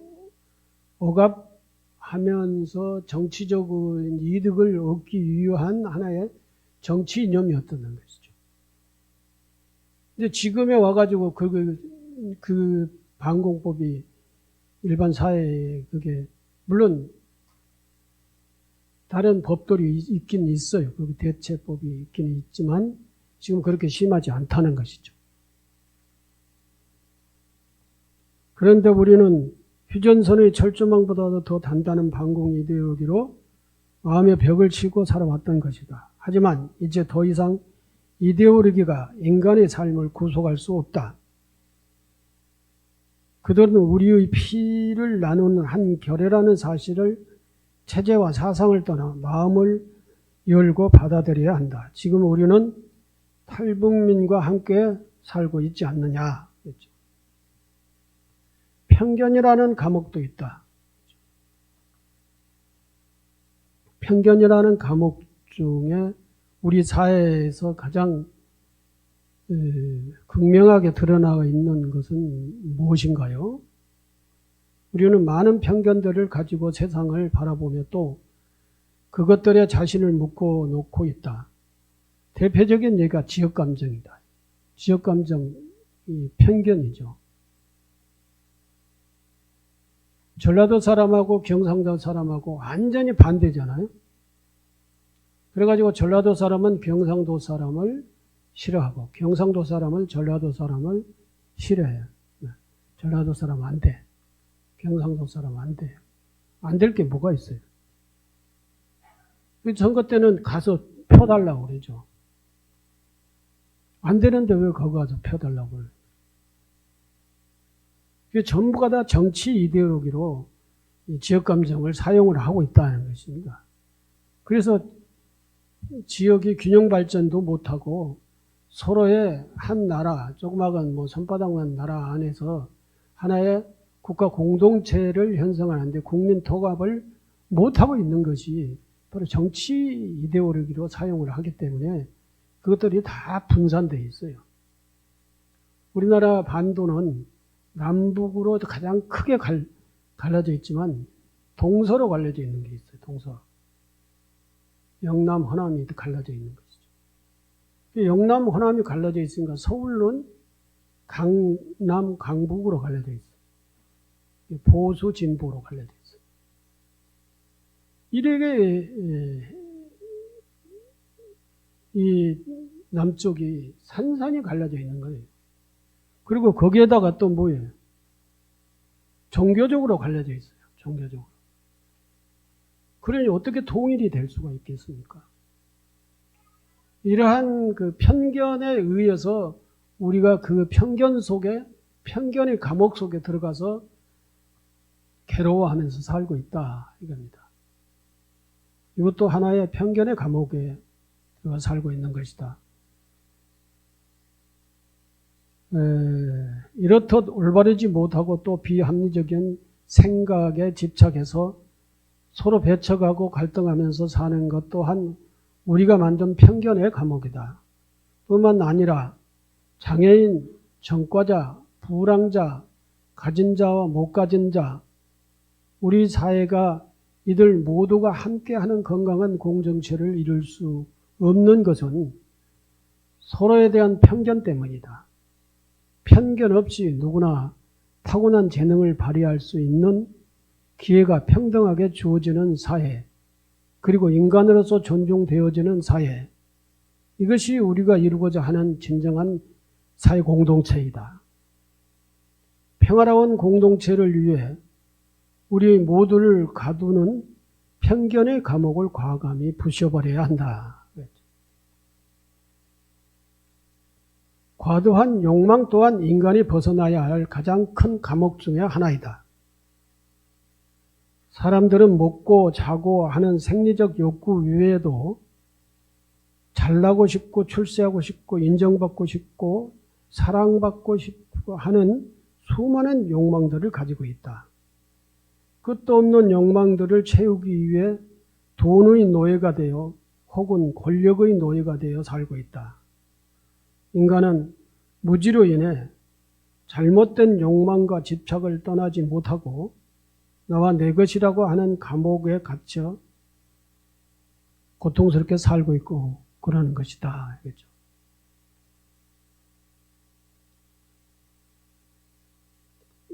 억압하면서 정치적인 이득을 얻기 위한 하나의 정치 이념이었던 것이죠. 근데 지금에 와가지고 그 반공법이 일반 사회에 그게 물론 다른 법들이 있긴 있어요. 그 대체법이 있긴 있지만 지금 그렇게 심하지 않다는 것이죠. 그런데 우리는 휴전선의 철조망보다도 더 단단한 반공 이데올로기로 마음의 벽을 치고 살아왔던 것이다. 하지만 이제 더 이상 이데올로기가 인간의 삶을 구속할 수 없다. 그들은 우리의 피를 나누는 한 결이라는 사실을 체제와 사상을 떠나 마음을 열고 받아들여야 한다. 지금 우리는 탈북민과 함께 살고 있지 않느냐. 편견이라는 감옥도 있다. 편견이라는 감옥 중에 우리 사회에서 가장 극명하게 드러나 있는 것은 무엇인가요? 우리는 많은 편견들을 가지고 세상을 바라보며 또 그것들에 자신을 묶어 놓고 있다. 대표적인 예가 지역감정이다. 지역감정이 편견이죠. 전라도 사람하고 경상도 사람하고 완전히 반대잖아요. 그래가지고 전라도 사람은 경상도 사람을 싫어하고 경상도 사람은 전라도 사람을 싫어해요. 전라도 사람 안 돼. 경상도 사람 안 돼요. 안 될 게 뭐가 있어요. 선거 때는 가서 펴달라고 그러죠. 안 되는데 왜 거기 가서 펴달라고 그래요. 이게 전부가 다 정치 이데올로기로 지역감정을 사용을 하고 있다는 것입니다. 그래서 지역이 균형 발전도 못하고 서로의 한 나라, 조그마한 손바닥만 나라 안에서 하나의 국가 공동체를 형성하는데 국민 통합을 못하고 있는 것이 바로 정치 이데올로기로 사용을 하기 때문에 그것들이 다 분산되어 있어요. 우리나라 반도는 남북으로 가장 크게 갈라져 있지만 동서로 갈라져 있는 게 있어요. 동서. 영남, 호남이 갈라져 있는 것이죠. 영남, 호남이 갈라져 있으니까 서울은 강남, 강북으로 갈라져 있어요. 보수, 진보로 갈라져 있어요. 이렇게 이 남쪽이 산산이 갈라져 있는 거예요. 그리고 거기에다가 또 뭐예요? 종교적으로 갈라져 있어요. 종교적으로. 그러니 어떻게 통일이 될 수가 있겠습니까? 이러한 그 편견에 의해서 우리가 그 편견 속에, 편견의 감옥 속에 들어가서 괴로워하면서 살고 있다. 이겁니다. 이것도 하나의 편견의 감옥에 들어가 살고 있는 것이다. 이렇듯 올바르지 못하고 또 비합리적인 생각에 집착해서 서로 배척하고 갈등하면서 사는 것 또한 우리가 만든 편견의 감옥이다. 뿐만 아니라 장애인, 전과자, 불황자, 가진 자와 못 가진 자, 우리 사회가 이들 모두가 함께하는 건강한 공동체를 이룰 수 없는 것은 서로에 대한 편견 때문이다. 편견 없이 누구나 타고난 재능을 발휘할 수 있는 기회가 평등하게 주어지는 사회, 그리고 인간으로서 존중되어지는 사회, 이것이 우리가 이루고자 하는 진정한 사회 공동체이다. 평화로운 공동체를 위해 우리 모두를 가두는 편견의 감옥을 과감히 부셔버려야 한다. 과도한 욕망 또한 인간이 벗어나야 할 가장 큰 감옥 중에 하나이다. 사람들은 먹고 자고 하는 생리적 욕구 외에도 잘나고 싶고 출세하고 싶고 인정받고 싶고 사랑받고 싶고 하는 수많은 욕망들을 가지고 있다. 끝도 없는 욕망들을 채우기 위해 돈의 노예가 되어 혹은 권력의 노예가 되어 살고 있다. 인간은 무지로 인해 잘못된 욕망과 집착을 떠나지 못하고 나와 내 것이라고 하는 감옥에 갇혀 고통스럽게 살고 있고 그러는 것이다. 그렇죠?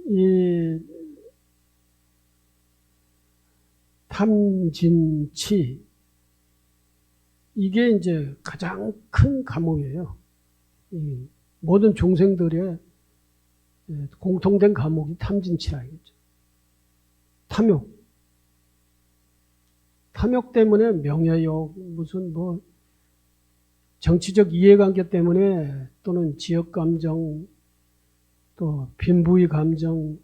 이 탐진치, 이게 이제 가장 큰 감옥이에요. 모든 중생들의 공통된 감옥이 탐진치라 이거죠. 탐욕. 탐욕 때문에 명예욕, 무슨 정치적 이해관계 때문에 또는 지역감정, 또 빈부의 감정,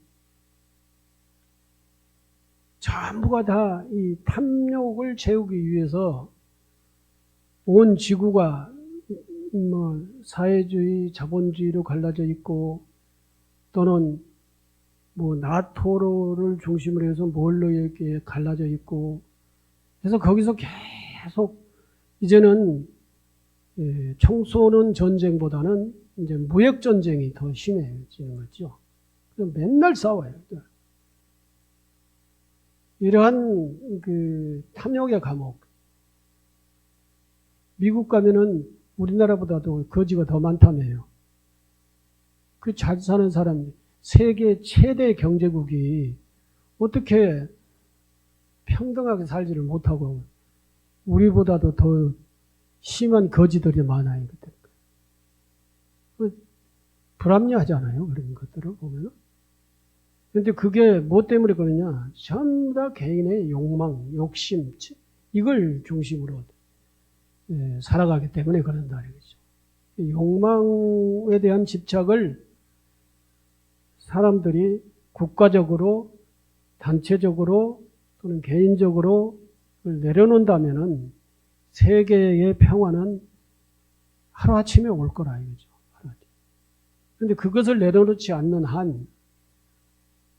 전부가 다 이 탐욕을 채우기 위해서 온 지구가 사회주의, 자본주의로 갈라져 있고 또는 나토를 중심으로 해서 뭘로 이렇게 갈라져 있고 그래서 거기서 계속 이제는 청소년 전쟁보다는 이제 무역 전쟁이 더 심해지는 거죠. 맨날 싸워요. 이러한 그 탐욕의 감옥. 미국 가면은 우리나라보다도 거지가 더 많다며요. 그 잘 사는 사람, 세계 최대 경제국이 어떻게 평등하게 살지를 못하고 우리보다도 더 심한 거지들이 많아요. 불합리하잖아요. 그런 것들을 보면은. 근데 그게 뭐 때문에 그러냐? 전부 다 개인의 욕망, 욕심, 이걸 중심으로 살아가기 때문에 그런다. 이거죠. 욕망에 대한 집착을 사람들이 국가적으로, 단체적으로 또는 개인적으로 내려놓는다면은 세계의 평화는 하루아침에 올 거라 이거죠. 그런데 그것을 내려놓지 않는 한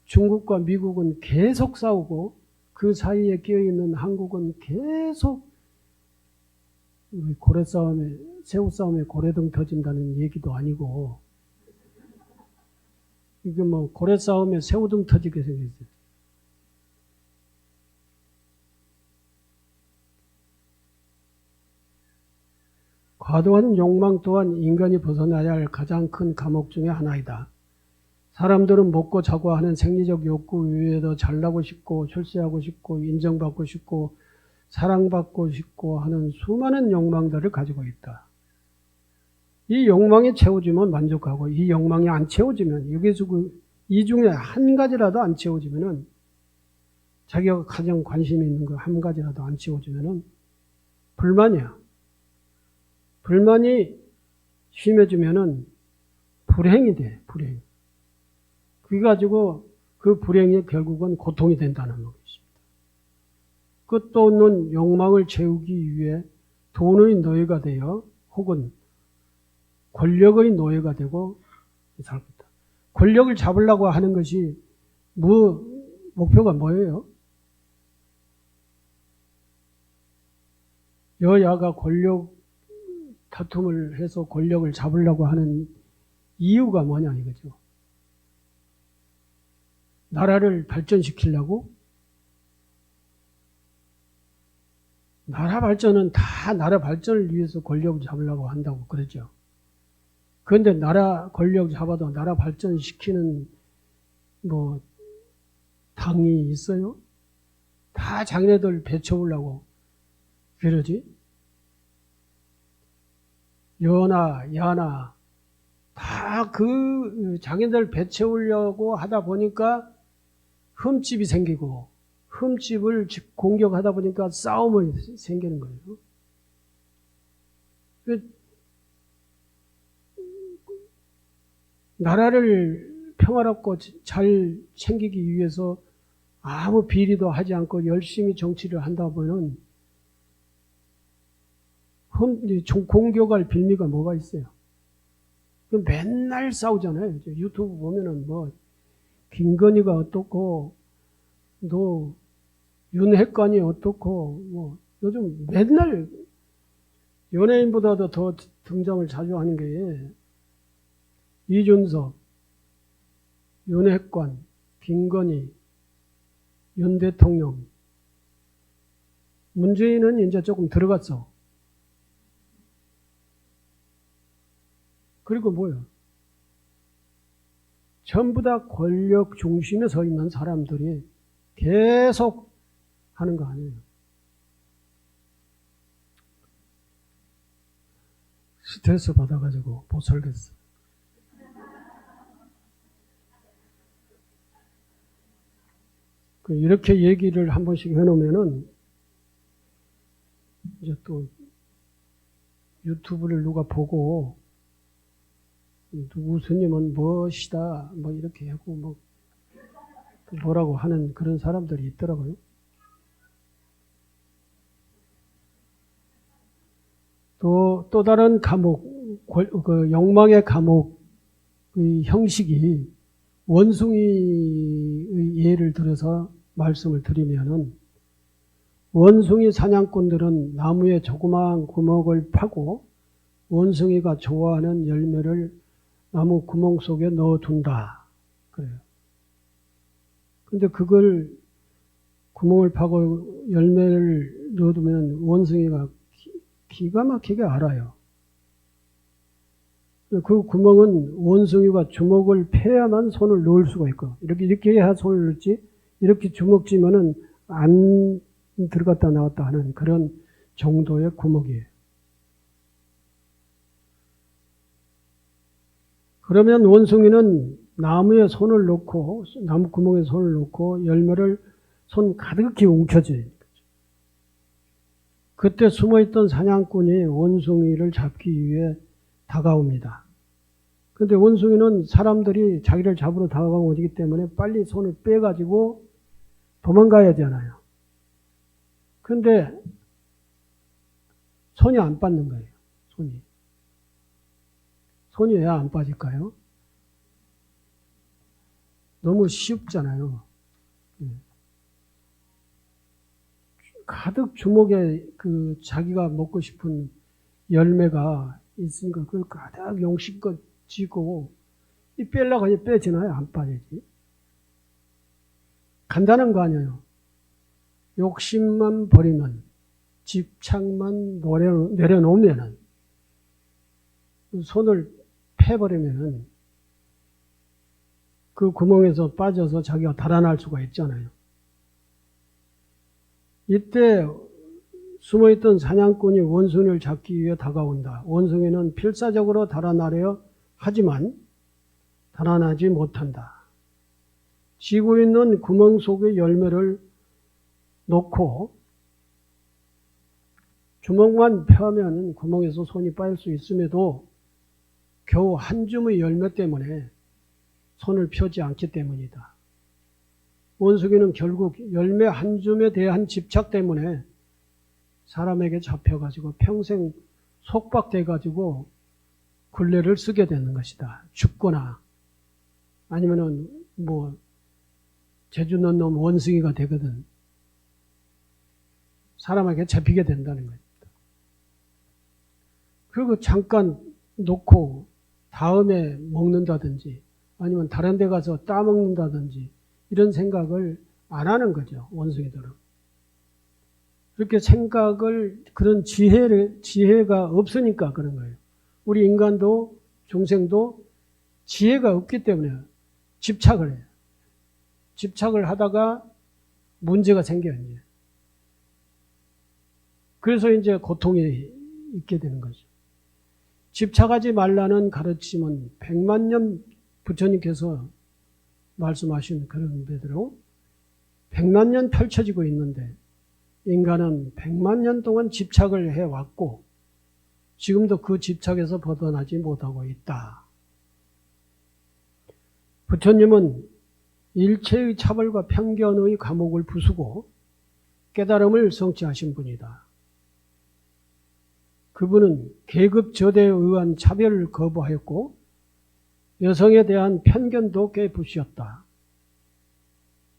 중국과 미국은 계속 싸우고 그 사이에 끼어있는 한국은 계속 고래 싸움에, 새우 싸움에 고래등 터진다는 얘기도 아니고 이게 뭐 고래 싸움에 새우등 터지게 생겼어요. 과도한 욕망 또한 인간이 벗어나야 할 가장 큰 감옥 중에 하나이다. 사람들은 먹고 자고 하는 생리적 욕구 위에도 잘나고 싶고 출세하고 싶고 인정받고 싶고 사랑받고 싶고 하는 수많은 욕망들을 가지고 있다. 이 욕망이 채워지면 만족하고 이 욕망이 안 채워지면 여기서 이 중에 한 가지라도 안 채워지면은 자기가 가장 관심이 있는 거 한 가지라도 안 채워지면은 불만이야. 불만이 심해지면은 불행이 돼. 불행. 그래 가지고 그 불행이 결국은 고통이 된다는 것입니다. 끝도 없는 욕망을 채우기 위해 돈의 노예가 되어 혹은 권력의 노예가 되고 살 것이다. 권력을 잡으려고 하는 것이 목표가 뭐예요? 여야가 권력 다툼을 해서 권력을 잡으려고 하는 이유가 뭐냐 이거죠. 나라를 발전시키려고? 나라 발전은 다 나라 발전을 위해서 권력을 잡으려고 한다고 그러죠. 그런데 나라 권력 잡아도 나라 발전시키는 뭐 당이 있어요? 다 자기네들 배쳐오려고 그러지? 여나 야나 다 그 자기네들 배쳐오려고 하다 보니까 흠집이 생기고 흠집을 공격하다 보니까 싸움이 생기는 거예요. 나라를 평화롭고 잘 챙기기 위해서 아무 비리도 하지 않고 열심히 정치를 한다 보면 공격할 빌미가 뭐가 있어요? 맨날 싸우잖아요. 유튜브 보면은 뭐 김건희가 어떻고 너 윤핵관이 어떻고 뭐 요즘 맨날 연예인보다도 더 등장을 자주 하는 게 이준석, 윤핵관, 김건희, 윤 대통령. 문재인은 이제 조금 들어갔어. 그리고 뭐요? 전부 다 권력 중심에 서 있는 사람들이 계속 하는 거 아니에요. 스트레스 받아가지고 못 살겠어. 이렇게 얘기를 한 번씩 해놓으면은 이제 또 유튜브를 누가 보고 누구 스님은 멋이다 뭐 이렇게 하고 뭐 뭐라고 하는 그런 사람들이 있더라고요. 또 다른 감옥, 그 욕망의 감옥의 형식이 원숭이의 예를 들어서 말씀을 드리면은 원숭이 사냥꾼들은 나무에 조그마한 구멍을 파고 원숭이가 좋아하는 열매를 나무 구멍 속에 넣어둔다. 그래요. 근데 그걸 구멍을 파고 열매를 넣어두면 원숭이가 기가 막히게 알아요. 그 구멍은 원숭이가 주먹을 펴야만 손을 넣을 수가 있고, 이렇게 해야 손을 넣지, 이렇게 주먹 쥐면은 안 들어갔다 나왔다 하는 그런 정도의 구멍이에요. 그러면 원숭이는 나무에 손을 놓고, 나무 구멍에 손을 놓고 열매를 손 가득히 움켜쥐는 거죠. 그때 숨어있던 사냥꾼이 원숭이를 잡기 위해 다가옵니다. 근데 원숭이는 사람들이 자기를 잡으러 다가오기 때문에 빨리 손을 빼가지고 도망가야 하잖아요. 근데 손이 안 빠는 거예요. 손이 왜 안 빠질까요? 너무 쉽잖아요. 가득 주먹에 그 자기가 먹고 싶은 열매가 있으니까 그걸 가득 용심껏 쥐고 이 빼려고 하니 빼지나요? 안 빠지지. 간단한 거 아니에요. 욕심만 버리면, 집착만 내려놓으면은, 손을 패버리면은 그 구멍에서 빠져서 자기가 달아날 수가 있잖아요. 이때 숨어있던 사냥꾼이 원숭이를 잡기 위해 다가온다. 원숭이는 필사적으로 달아나려 하지만 달아나지 못한다. 쥐고 있는 구멍 속에 열매를 놓고 주먹만 펴면 구멍에서 손이 빠질 수 있음에도 겨우 한 줌의 열매 때문에 손을 펴지 않기 때문이다. 원숭이는 결국 열매 한 줌에 대한 집착 때문에 사람에게 잡혀가지고 평생 속박돼가지고 굴레를 쓰게 되는 것이다. 죽거나 아니면은 재주 넣는 놈 원숭이가 되거든. 사람에게 잡히게 된다는 겁니다. 그리고 잠깐 놓고 다음에 먹는다든지 아니면 다른 데 가서 따먹는다든지 이런 생각을 안 하는 거죠. 원숭이들은. 그렇게 그런 지혜가 없으니까 그런 거예요. 우리 인간도 중생도 지혜가 없기 때문에 집착을 해요. 집착을 하다가 문제가 생겨요. 이제. 그래서 이제 고통이 있게 되는 거죠. 집착하지 말라는 가르침은 100만 년 부처님께서 말씀하신 그런 대로 100만 년 펼쳐지고 있는데 인간은 100만 년 동안 집착을 해왔고 지금도 그 집착에서 벗어나지 못하고 있다. 부처님은 일체의 차별과 편견의 감옥을 부수고 깨달음을 성취하신 분이다. 그분은 계급 저대에 의한 차별을 거부하였고 여성에 대한 편견도 깨부수었다.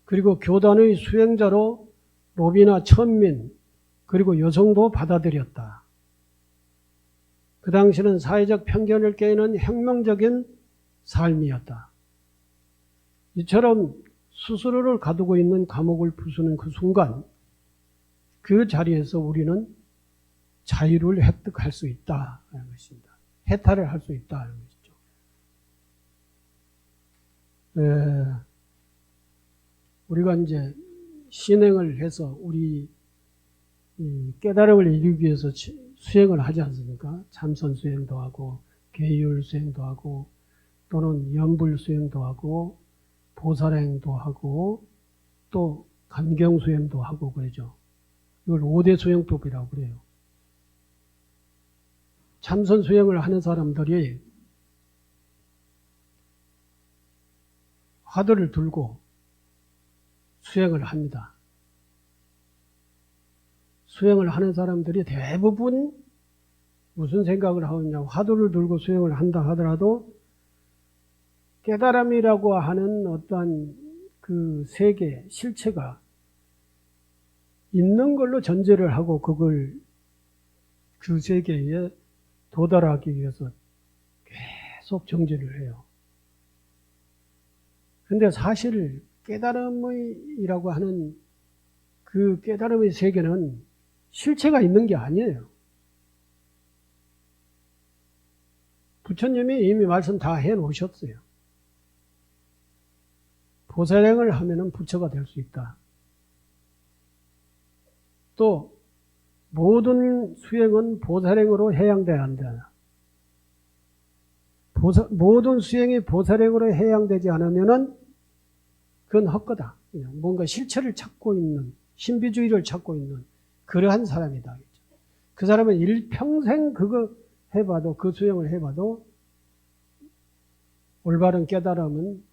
그리고 교단의 수행자로 노비나 천민 그리고 여성도 받아들였다. 그 당시는 사회적 편견을 깨는 혁명적인 삶이었다. 이처럼 스스로를 가두고 있는 감옥을 부수는 그 순간 그 자리에서 우리는 자유를 획득할 수 있다는 것입니다. 해탈을 할 수 있다는 것이죠. 우리가 이제 신행을 해서 우리 깨달음을 이루기 위해서 수행을 하지 않습니까? 참선 수행도 하고 계율 수행도 하고 또는 연불 수행도 하고 보살행도 하고 또 감경 수행도 하고 그러죠. 이걸 5대 수행법이라고 그래요. 참선 수행을 하는 사람들이 화두를 들고 수행을 합니다. 수행을 하는 사람들이 대부분 무슨 생각을 하느냐, 화두를 들고 수행을 한다 하더라도 깨달음이라고 하는 어떠한 그 세계, 실체가 있는 걸로 전제를 하고 그걸 그 세계에 도달하기 위해서 계속 정진을 해요. 근데 사실 깨달음이라고 하는 그 깨달음의 세계는 실체가 있는 게 아니에요. 부처님이 이미 말씀 다 해놓으셨어요. 보살행을 하면은 부처가 될 수 있다. 또 모든 수행은 보살행으로 해양돼야 한다. 모든 수행이 보살행으로 해양되지 않으면은 그건 헛거다. 그냥 뭔가 실체를 찾고 있는, 신비주의를 찾고 있는 그러한 사람이다. 그 사람은 일평생 그거 해봐도, 그 수행을 해봐도 올바른 깨달음은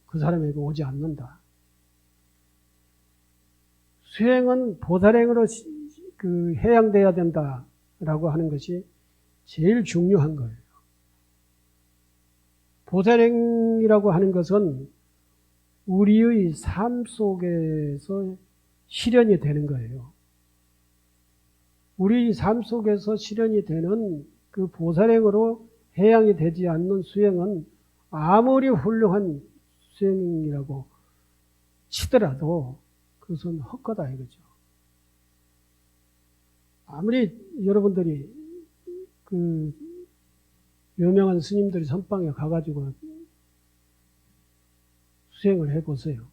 그 사람에게 오지 않는다. 수행은 보살행으로 해양돼야 된다라고 하는 것이 제일 중요한 거예요. 보살행이라고 하는 것은 우리의 삶 속에서 실현이 되는 거예요. 우리 삶 속에서 실현이 되는 그 보살행으로 해양이 되지 않는 수행은 아무리 훌륭한 수행이라고 치더라도 그것은 헛거다 이거죠. 아무리 여러분들이 그 유명한 스님들이 선방에 가가지고 수행을 해보세요.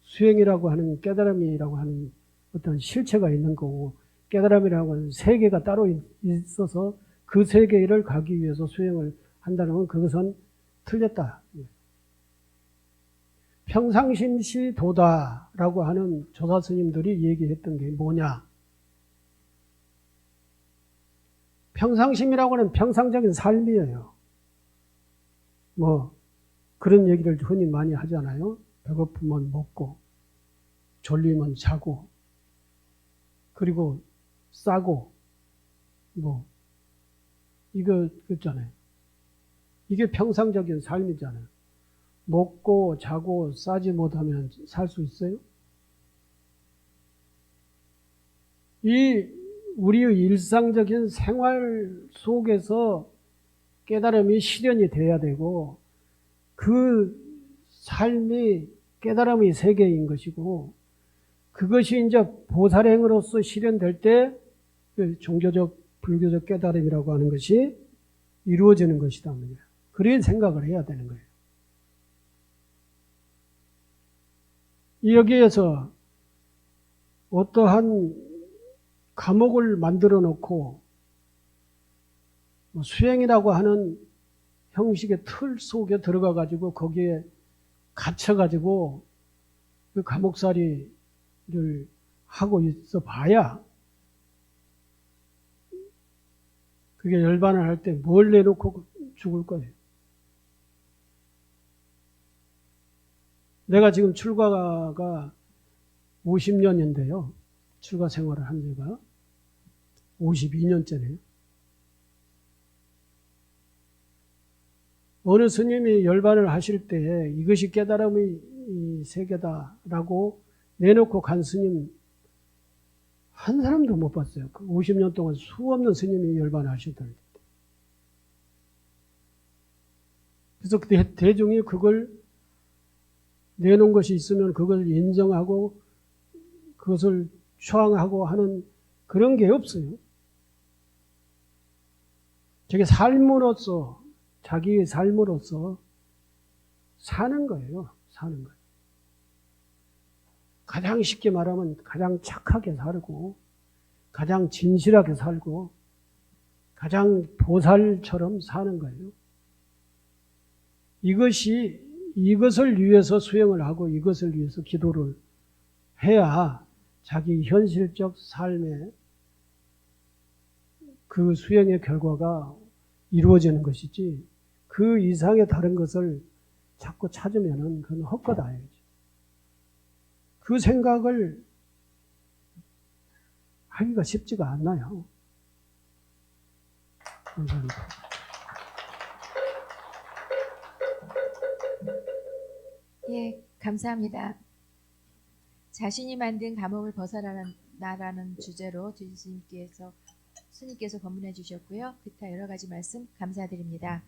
수행이라고 하는 깨달음이라고 하는 어떤 실체가 있는 거고 깨달음이라고 하는 세계가 따로 있어서 그 세계를 가기 위해서 수행을 한다는 건 그것은 틀렸다. 평상심시 도다라고 하는 조사 스님들이 얘기했던 게 뭐냐? 평상심이라고 하는 평상적인 삶이에요. 뭐 그런 얘기를 흔히 많이 하잖아요. 배고프면 먹고 졸리면 자고 그리고 싸고 뭐 이거 있잖아요. 이게 평상적인 삶이잖아요. 먹고 자고 싸지 못하면 살 수 있어요? 이 우리의 일상적인 생활 속에서 깨달음이 실현이 돼야 되고 그 삶이 깨달음의 세계인 것이고 그것이 이제 보살행으로서 실현될 때 종교적 불교적 깨달음이라고 하는 것이 이루어지는 것이다. 그런 생각을 해야 되는 거예요. 여기에서 어떠한 감옥을 만들어 놓고 수행이라고 하는 형식의 틀 속에 들어가 가지고 거기에 갇혀 가지고 그 감옥살이를 하고 있어 봐야 그게 열반을 할 때 뭘 내놓고 죽을 거예요. 내가 지금 출가가 50년인데요. 출가 생활을 한 지가 52년째네요. 어느 스님이 열반을 하실 때 이것이 깨달음의 세계다라고 내놓고 간 스님 한 사람도 못 봤어요. 50년 동안 수없는 스님이 열반을 하시더라고요. 그래서 대중이 그걸 내놓은 것이 있으면 그걸 인정하고 그것을 추앙하고 하는 그런 게 없어요. 저게 삶으로서 자기의 삶으로서 사는 거예요. 사는 거예요. 가장 쉽게 말하면 가장 착하게 살고 가장 진실하게 살고 가장 보살처럼 사는 거예요. 이것을 위해서 수행을 하고 이것을 위해서 기도를 해야 자기 현실적 삶에 그 수행의 결과가 이루어지는 것이지 그 이상의 다른 것을 자꾸 찾으면은 그건 헛거다. 그 생각을 하기가 쉽지가 않나요? 감사합니다. 예, 감사합니다. 자신이 만든 감옥을 벗어나라는 주제로 스님께서 법문해 주셨고요. 기타 여러 가지 말씀 감사드립니다.